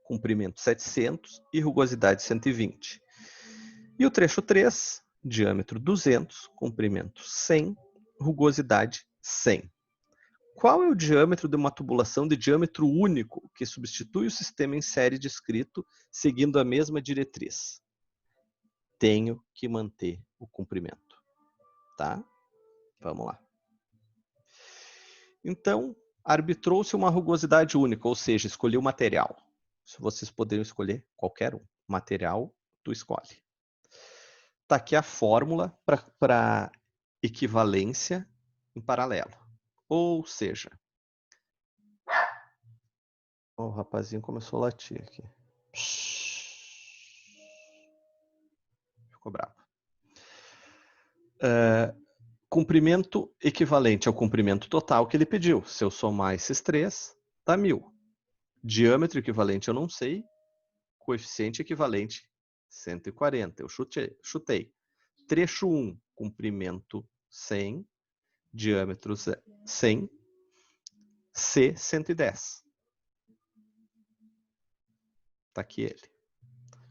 comprimento 700 e rugosidade 120. E o trecho 3, diâmetro 200, comprimento 100, rugosidade 100. Qual é o diâmetro de uma tubulação de diâmetro único que substitui o sistema em série descrito seguindo a mesma diretriz? Tenho que manter o comprimento, tá? Vamos lá. Então, arbitrou-se uma rugosidade única, ou seja, escolhi o material. Se vocês poderiam escolher qualquer um. Material, tu escolhe. Está aqui a fórmula para equivalência em paralelo. Ou seja, o rapazinho começou a latir aqui. Ficou bravo. Comprimento equivalente ao comprimento total que ele pediu. Se eu somar esses três, dá 1000. Diâmetro equivalente eu não sei. Coeficiente equivalente 140. Eu chutei. Trecho 1, comprimento 100. Diâmetro 100. C, 110. Está aqui ele.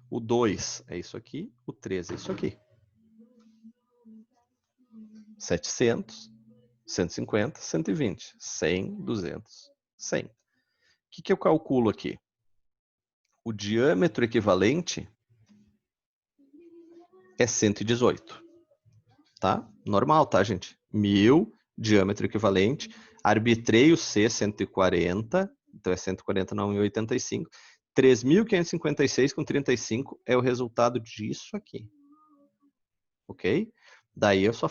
O 2 é isso aqui. O 3 é isso aqui. 700, 150, 120, 100, 200, 100. O que eu calculo aqui? O diâmetro equivalente é 118. Tá? Normal, tá, gente? 1000, diâmetro equivalente. Arbitrei o C, 140. Então é 140 não em 85. 3.556 com 35 é o resultado disso aqui. Ok? Daí eu só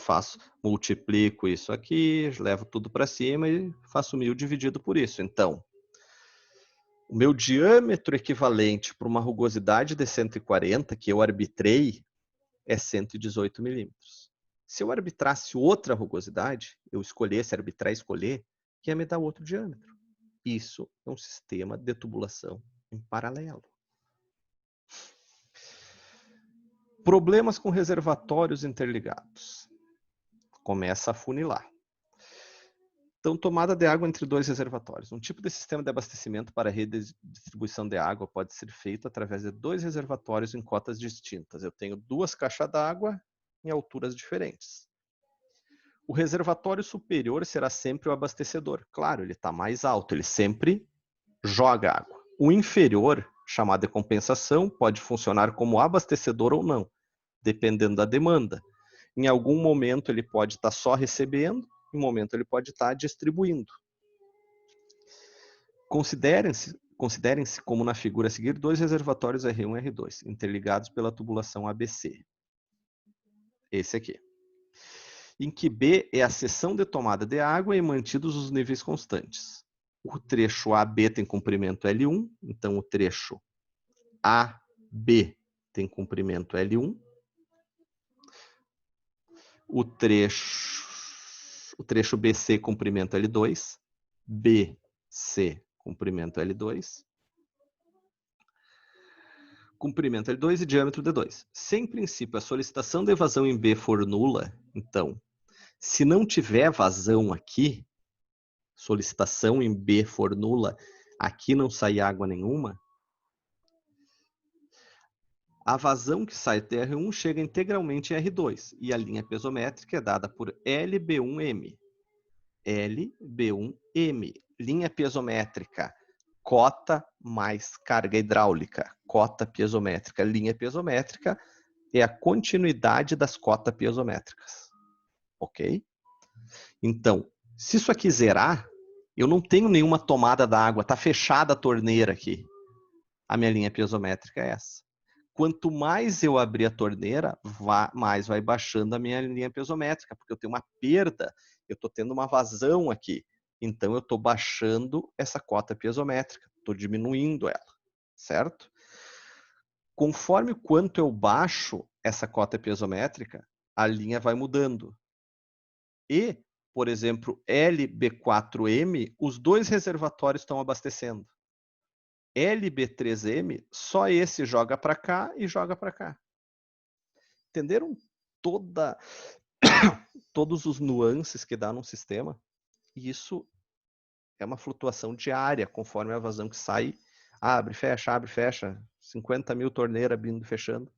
multiplico isso aqui, levo tudo para cima e faço 1000 dividido por isso. Então, o meu diâmetro equivalente para uma rugosidade de 140, que eu arbitrei, é 118 milímetros. Se eu arbitrasse outra rugosidade, eu escolhesse arbitrar e escolher, ia me dar outro diâmetro. Isso é um sistema de tubulação em paralelo. Problemas com reservatórios interligados. Começa a funilar. Então, tomada de água entre dois reservatórios. Um tipo de sistema de abastecimento para a rede de distribuição de água pode ser feito através de dois reservatórios em cotas distintas. Eu tenho duas caixas d'água em alturas diferentes. O reservatório superior será sempre o abastecedor. Claro, ele está mais alto, ele sempre joga água. O inferior, chamado de compensação, pode funcionar como abastecedor ou não, dependendo da demanda. Em algum momento ele pode estar só recebendo, em um momento ele pode estar distribuindo. Considerem-se como na figura a seguir dois reservatórios R1 e R2, interligados pela tubulação ABC. Esse aqui. Em que B é a seção de tomada de água e mantidos os níveis constantes. O trecho AB tem comprimento L1, então o trecho AB tem comprimento L1. O trecho BC comprimento L2, BC comprimento L2, comprimento L2 e diâmetro D2. Se em princípio a solicitação de vazão em B for nula, então, se não tiver vazão aqui, solicitação em B for nula, aqui não sai água nenhuma, a vazão que sai de R1 chega integralmente em R2 e a linha piezométrica é dada por LB1M. LB1M, linha piezométrica, cota mais carga hidráulica, cota piezométrica. Linha piezométrica é a continuidade das cotas piezométricas, ok? Então, se isso aqui zerar, eu não tenho nenhuma tomada da água, está fechada a torneira aqui. A minha linha piezométrica é essa. Quanto mais eu abrir a torneira, mais vai baixando a minha linha piezométrica, porque eu tenho uma perda, eu estou tendo uma vazão aqui. Então, eu estou baixando essa cota piezométrica, estou diminuindo ela, certo? Conforme o quanto eu baixo essa cota piezométrica, a linha vai mudando. E, por exemplo, LB4M, os dois reservatórios estão abastecendo. LB3M, só esse joga para cá e joga para cá. Entenderam todos os nuances que dá num sistema? E isso é uma flutuação diária, conforme a vazão que sai. Abre, fecha. 50 mil torneiras abrindo e fechando.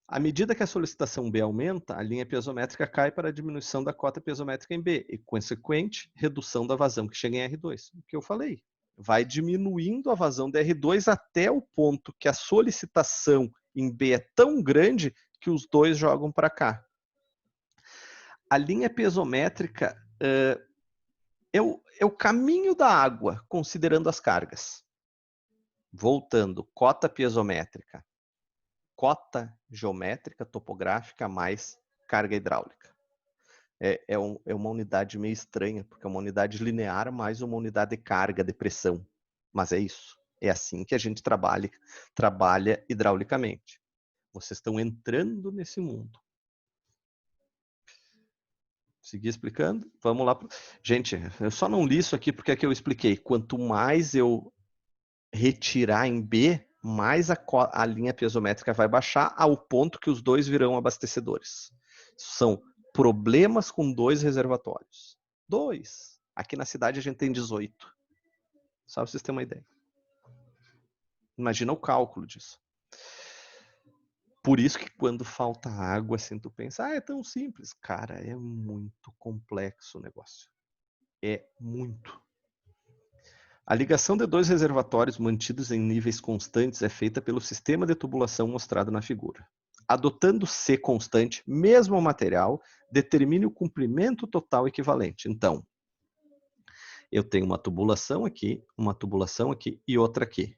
À medida que a solicitação B aumenta, a linha piezométrica cai para a diminuição da cota piezométrica em B e, consequente, redução da vazão que chega em R2. O que eu falei. Vai diminuindo a vazão de R2 até o ponto que a solicitação em B é tão grande que os dois jogam para cá. A linha piezométrica é o caminho da água, considerando as cargas. Voltando, cota piezométrica. Cota geométrica, topográfica, mais carga hidráulica. É uma unidade meio estranha, porque é uma unidade linear mais uma unidade de carga, de pressão. Mas é isso. É assim que a gente trabalha hidraulicamente. Vocês estão entrando nesse mundo. Seguir explicando? Vamos lá. Gente, eu só não li isso aqui porque é que eu expliquei. Quanto mais eu retirar em B, mais a linha piezométrica vai baixar ao ponto que os dois virão abastecedores. São problemas com 2 reservatórios. 2. Aqui na cidade a gente tem 18. Só para vocês terem uma ideia. Imagina o cálculo disso. Por isso que quando falta água, assim, tu pensa, é tão simples. Cara, é muito complexo o negócio. É muito. A ligação de 2 reservatórios mantidos em níveis constantes é feita pelo sistema de tubulação mostrado na figura. Adotando C constante, mesmo material, determine o comprimento total equivalente. Então, eu tenho uma tubulação aqui e outra aqui.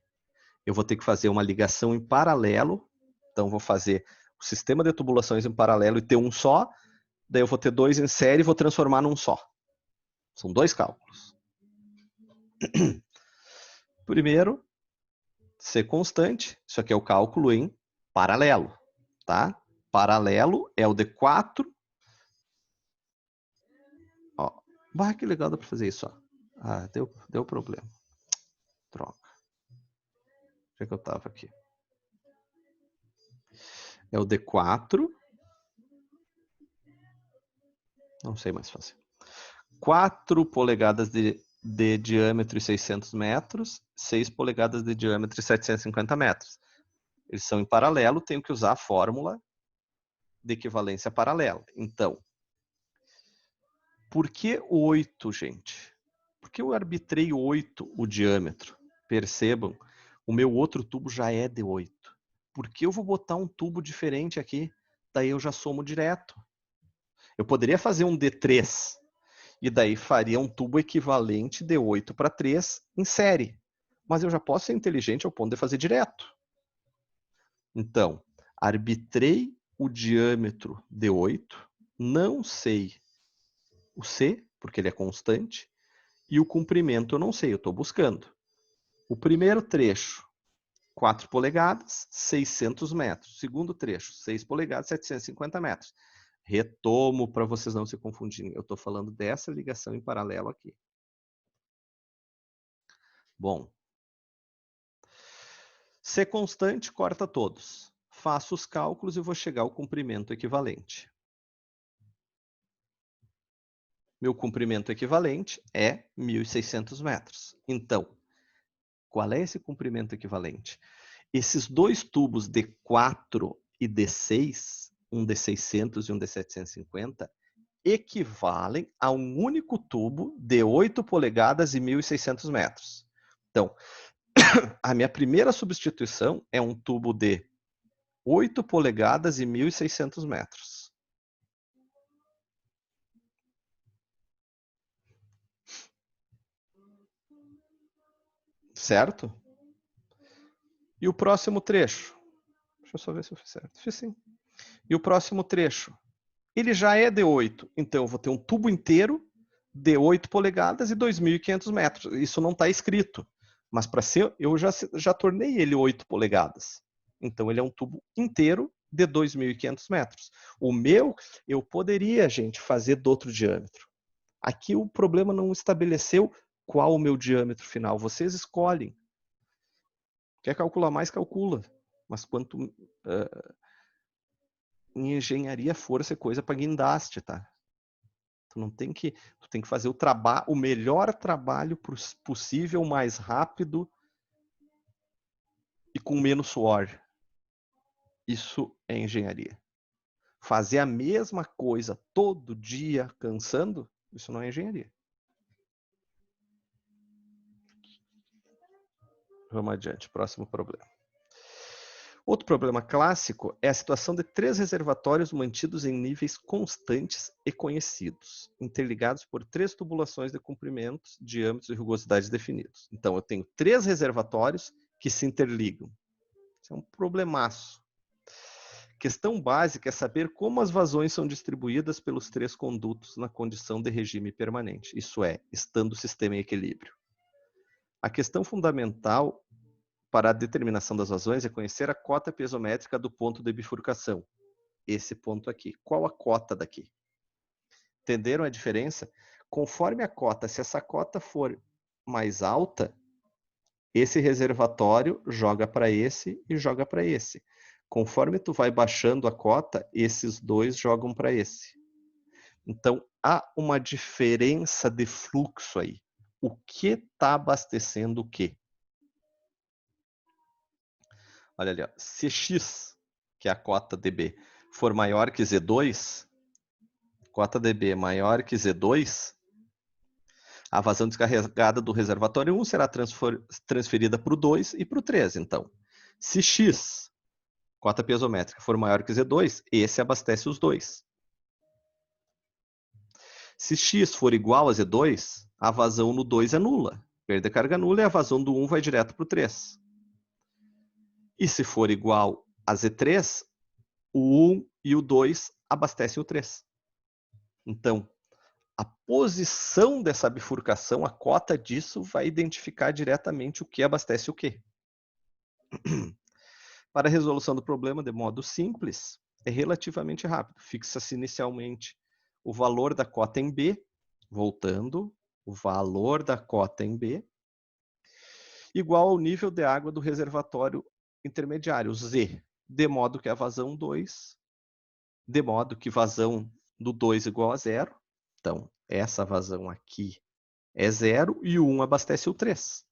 Eu vou ter que fazer uma ligação em paralelo. Então, vou fazer o sistema de tubulações em paralelo e ter um só. Daí eu vou ter 2 em série e vou transformar num só. São 2 cálculos. Primeiro, C constante. Isso aqui é o cálculo em paralelo. Tá? Paralelo é o de 4. Ó. Bah, que legal, dá para fazer isso. Ó. Ah, deu problema. Troca. Onde é que eu estava aqui? É o D4. Não sei mais fazer. 4 polegadas de diâmetro e 600 metros, 6 polegadas de diâmetro e 750 metros. Eles são em paralelo, tenho que usar a fórmula de equivalência paralela. Então, por que 8, gente? Por que eu arbitrei 8 o diâmetro? Percebam, o meu outro tubo já é de 8. Por que eu vou botar um tubo diferente aqui? Daí eu já somo direto. Eu poderia fazer um D3, e daí faria um tubo equivalente de 8 para 3 em série. Mas eu já posso ser inteligente ao ponto de fazer direto. Então, arbitrei o diâmetro de 8, não sei o C, porque ele é constante, e o comprimento eu não sei, eu estou buscando. O primeiro trecho, 4 polegadas, 600 metros. Segundo trecho, 6 polegadas, 750 metros. Retomo para vocês não se confundirem. Eu estou falando dessa ligação em paralelo aqui. Bom. C constante, corta todos. Faço os cálculos e vou chegar ao comprimento equivalente. Meu comprimento equivalente é 1.600 metros. Então, qual é esse comprimento equivalente? Esses 2 tubos D4 e D6, um D600 e um D750, equivalem a um único tubo de 8 polegadas e 1.600 metros. Então, a minha primeira substituição é um tubo de 8 polegadas e 1.600 metros. Certo? E o próximo trecho? Deixa eu só ver se eu fiz certo. Fiz sim. E o próximo trecho? Ele já é de 8. Então, eu vou ter um tubo inteiro de 8 polegadas e 2.500 metros. Isso não está escrito. Mas para ser, eu já tornei ele 8 polegadas. Então, ele é um tubo inteiro de 2.500 metros. O meu, eu poderia, gente, fazer de outro diâmetro. Aqui o problema não estabeleceu qual o meu diâmetro final. Vocês escolhem. Quer calcular mais, calcula. Mas quanto em engenharia, força é coisa para guindaste, tá? Tu tem que fazer o melhor trabalho possível, mais rápido e com menos suor. Isso é engenharia. Fazer a mesma coisa todo dia, cansando, isso não é engenharia. Vamos adiante, próximo problema. Outro problema clássico é a situação de 3 reservatórios mantidos em níveis constantes e conhecidos, interligados por 3 tubulações de comprimentos, diâmetros e rugosidades definidos. Então, eu tenho 3 reservatórios que se interligam. Isso é um problemaço. Questão básica é saber como as vazões são distribuídas pelos 3 condutos na condição de regime permanente, isso é, estando o sistema em equilíbrio. A questão fundamental para a determinação das vazões é conhecer a cota piezométrica do ponto de bifurcação. Esse ponto aqui. Qual a cota daqui? Entenderam a diferença? Conforme a cota, se essa cota for mais alta, esse reservatório joga para esse e joga para esse. Conforme tu vai baixando a cota, esses dois jogam para esse. Então, há uma diferença de fluxo aí. O que está abastecendo o quê? Olha ali, ó. Se X, que é a cota dB, for maior que Z2, cota dB maior que Z2, a vazão descarregada do reservatório 1 será transferida para o 2 e para o 3. Então, se X, cota piezométrica, for maior que Z2, esse abastece os dois. Se X for igual a Z2, a vazão no 2 é nula. Perda de carga nula e a vazão do 1 vai direto para o 3. E se for igual a Z3, o 1 e o 2 abastecem o 3. Então, a posição dessa bifurcação, a cota disso, vai identificar diretamente o que abastece o que. Para a resolução do problema de modo simples, é relativamente rápido. Fixa-se inicialmente o valor da cota em B, voltando, o valor da cota em B, igual ao nível de água do reservatório intermediário, Z, de modo que a vazão 2, de modo que vazão do 2 igual a 0. Então, essa vazão aqui é 0 e o 1 abastece o 3.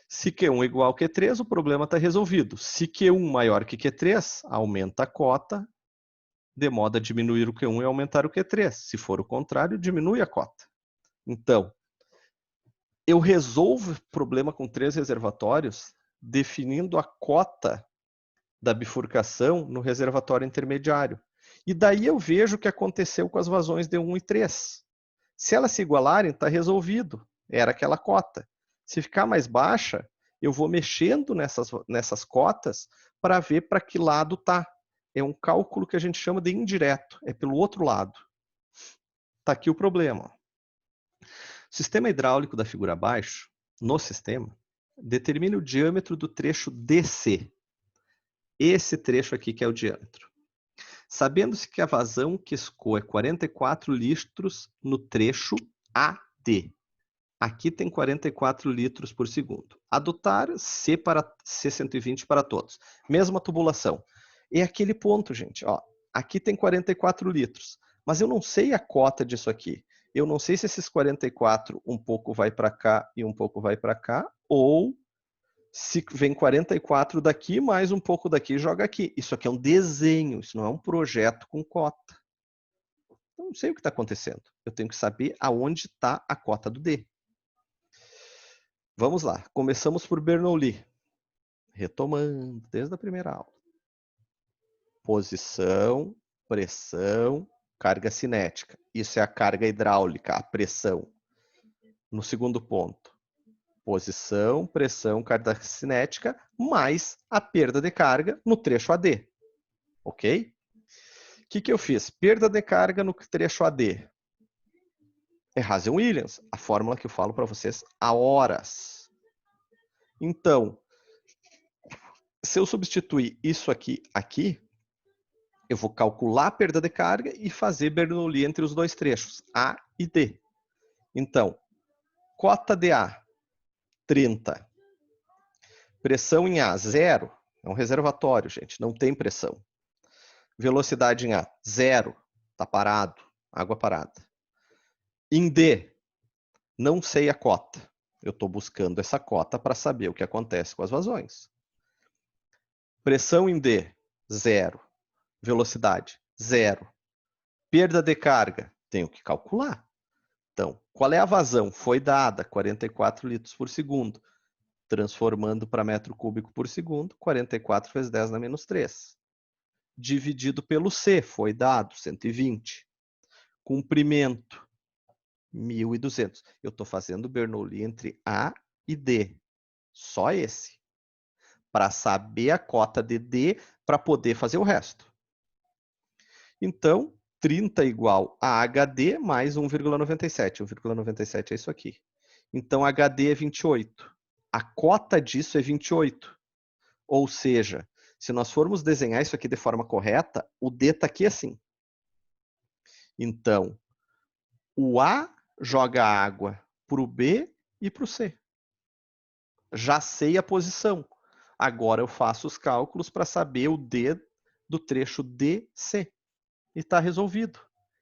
Se Q1 igual a Q3, o problema está resolvido. Se Q1 maior que Q3, aumenta a cota, de modo a diminuir o Q1 e aumentar o Q3. Se for o contrário, diminui a cota. Então, eu resolvo o problema com 3 reservatórios definindo a cota da bifurcação no reservatório intermediário. E daí eu vejo o que aconteceu com as vazões de 1 e 3. Se elas se igualarem, está resolvido. Era aquela cota. Se ficar mais baixa, eu vou mexendo nessas cotas para ver para que lado está. É um cálculo que a gente chama de indireto. É pelo outro lado. Está aqui o problema. O sistema hidráulico da figura abaixo, no sistema, determina o diâmetro do trecho DC. Esse trecho aqui que é o diâmetro. Sabendo-se que a vazão que escoa é 44 litros no trecho AD. Aqui tem 44 litros por segundo. Adotar C120 para todos. Mesma tubulação. É aquele ponto, gente. Ó, aqui tem 44 litros. Mas eu não sei a cota disso aqui. Eu não sei se esses 44 um pouco vai para cá e um pouco vai para cá, ou se vem 44 daqui, mais um pouco daqui e joga aqui. Isso aqui é um desenho, isso não é um projeto com cota. Eu não sei o que está acontecendo. Eu tenho que saber aonde está a cota do D. Vamos lá. Começamos por Bernoulli. Retomando desde a primeira aula. Posição, pressão, carga cinética. Isso é a carga hidráulica, a pressão. No segundo ponto. Posição, pressão, carga cinética, mais a perda de carga no trecho AD. Ok? O que eu fiz? Perda de carga no trecho AD. É Hazen-Williams, a fórmula que eu falo para vocês há horas. Então, se eu substituir isso aqui, eu vou calcular a perda de carga e fazer Bernoulli entre os dois trechos, A e D. Então, cota de A, 30. Pressão em A, 0. É um reservatório, gente, não tem pressão. Velocidade em A, 0. Está parado, água parada. Em D, não sei a cota. Eu estou buscando essa cota para saber o que acontece com as vazões. Pressão em D, 0. Velocidade, 0. Perda de carga, tenho que calcular. Então, qual é a vazão? Foi dada 44 litros por segundo. Transformando para metro cúbico por segundo, 44 vezes 10 na menos 3. Dividido pelo C, foi dado 120. Comprimento, 1.200. Eu estou fazendo Bernoulli entre A e D. Só esse. Para saber a cota de D, para poder fazer o resto. Então, 30 igual a HD mais 1,97. 1,97 é isso aqui. Então, HD é 28. A cota disso é 28. Ou seja, se nós formos desenhar isso aqui de forma correta, o D está aqui assim. Então, o A joga água para o B e para o C. Já sei a posição. Agora eu faço os cálculos para saber o D do trecho DC. E está resolvido.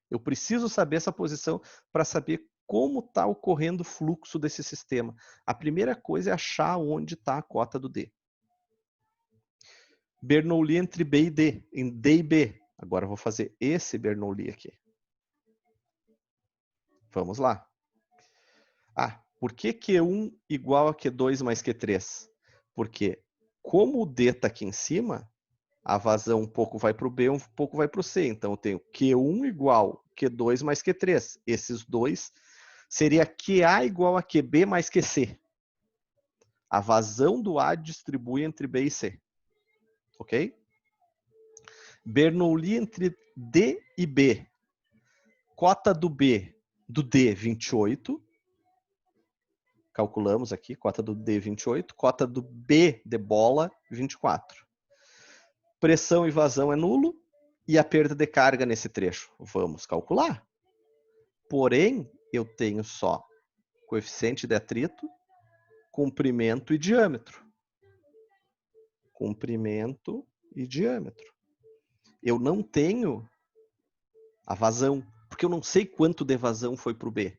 Eu preciso saber essa posição para saber como está ocorrendo o fluxo desse sistema. A primeira coisa é achar onde está a cota do D. Bernoulli entre B e D, em D e B. Agora eu vou fazer esse Bernoulli aqui. Vamos lá. Por que Q1 igual a Q2 mais Q3? Porque como o D está aqui em cima, a vazão um pouco vai para o B, um pouco vai para o C. Então eu tenho Q1 igual Q2 mais Q3. Esses dois seria QA igual a QB mais QC. A vazão do A distribui entre B e C. Ok? Bernoulli entre D e B. Cota do B, do D, 28. Calculamos aqui, cota do D, 28. Cota do B de bola, 24. Pressão e vazão é nulo. E a perda de carga nesse trecho? Vamos calcular. Porém, eu tenho só coeficiente de atrito, comprimento e diâmetro. Comprimento e diâmetro. Eu não tenho a vazão, porque eu não sei quanto de vazão foi para o B.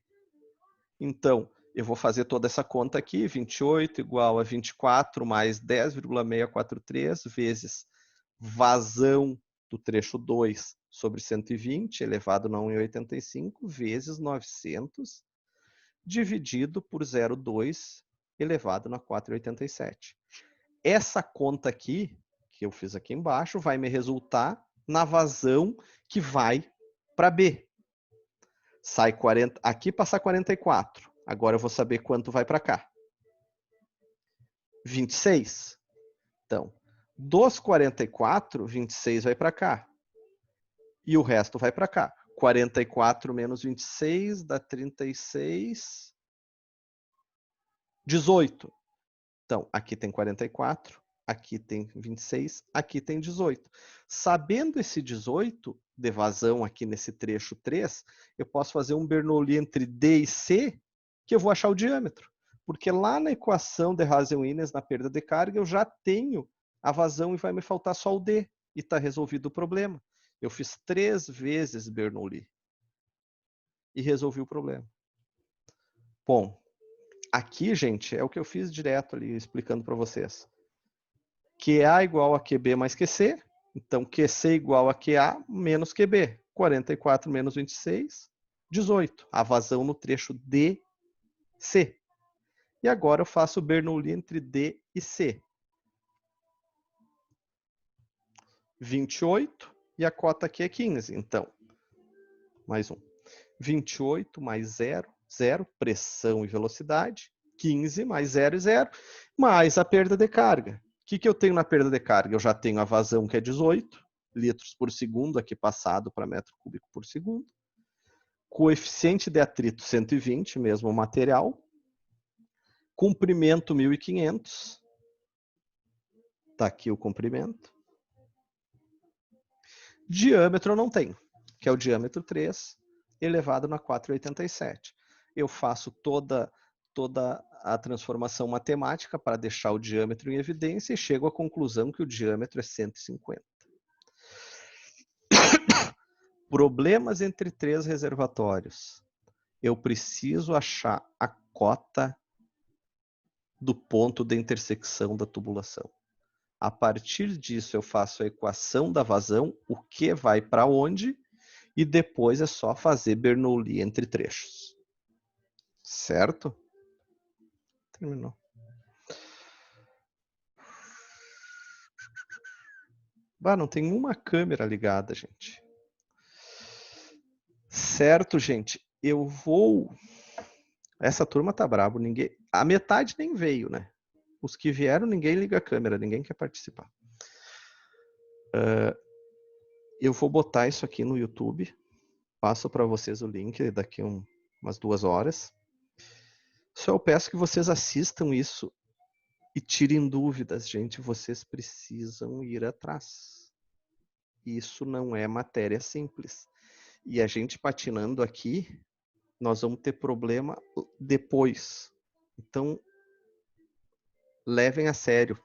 Então, eu vou fazer toda essa conta aqui, 28 igual a 24 mais 10,643 vezes vazão do trecho 2 sobre 120 elevado a 1,85 vezes 900 dividido por 0,2 elevado a 4,87. Essa conta aqui, que eu fiz aqui embaixo, vai me resultar na vazão que vai para B. Sai 40, aqui passa 44. Agora eu vou saber quanto vai para cá. 26. Então, dos 44, 26 vai para cá. E o resto vai para cá. 44 menos 26 dá 36. 18. Então, aqui tem 44, aqui tem 26, aqui tem 18. Sabendo esse 18 de vazão aqui nesse trecho 3, eu posso fazer um Bernoulli entre D e C, que eu vou achar o diâmetro. Porque lá na equação de Hazen-Williams, na perda de carga, eu já tenho a vazão e vai me faltar só o D. E está resolvido o problema. Eu fiz 3 vezes Bernoulli. E resolvi o problema. Bom, aqui, gente, é o que eu fiz direto ali, explicando para vocês. QA igual a QB mais QC. Então, QC igual a QA menos QB. 44 menos 26, 18. A vazão no trecho DC. E agora eu faço o Bernoulli entre D e C. 28 e a cota aqui é 15. Então, mais um. 28 mais 0, 0, pressão e velocidade. 15 mais 0 e 0, mais a perda de carga. O que eu tenho na perda de carga? Eu já tenho a vazão, que é 18 litros por segundo, aqui passado para metro cúbico por segundo. Coeficiente de atrito, 120, mesmo material. Comprimento, 1.500. Está aqui o comprimento. Diâmetro eu não tenho, que é o diâmetro 3, elevado na 4,87. Eu faço toda a transformação matemática para deixar o diâmetro em evidência e chego à conclusão que o diâmetro é 150. Problemas entre 3 reservatórios. Eu preciso achar a cota do ponto de intersecção da tubulação. A partir disso, eu faço a equação da vazão, o que vai para onde, e depois é só fazer Bernoulli entre trechos. Certo? Terminou. Bah, não tem uma câmera ligada, gente. Certo, gente. Eu vou... Essa turma tá brabo. Ninguém... A metade nem veio, né? Os que vieram, ninguém liga a câmera. Ninguém quer participar. Eu vou botar isso aqui no YouTube. Passo para vocês o link daqui umas 2 horas. Só eu peço que vocês assistam isso e tirem dúvidas, gente. Vocês precisam ir atrás. Isso não é matéria simples. E a gente patinando aqui, nós vamos ter problema depois. Então, levem a sério.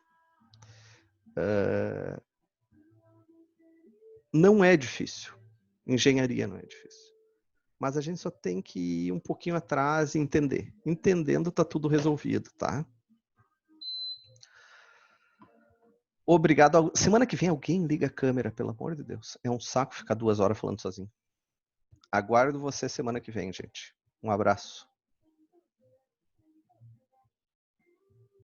Não é difícil. Engenharia não é difícil. Mas a gente só tem que ir um pouquinho atrás e entender. Entendendo, tá tudo resolvido, tá? Obrigado. Semana que vem alguém liga a câmera, pelo amor de Deus. É um saco ficar 2 horas falando sozinho. Aguardo você semana que vem, gente. Um abraço.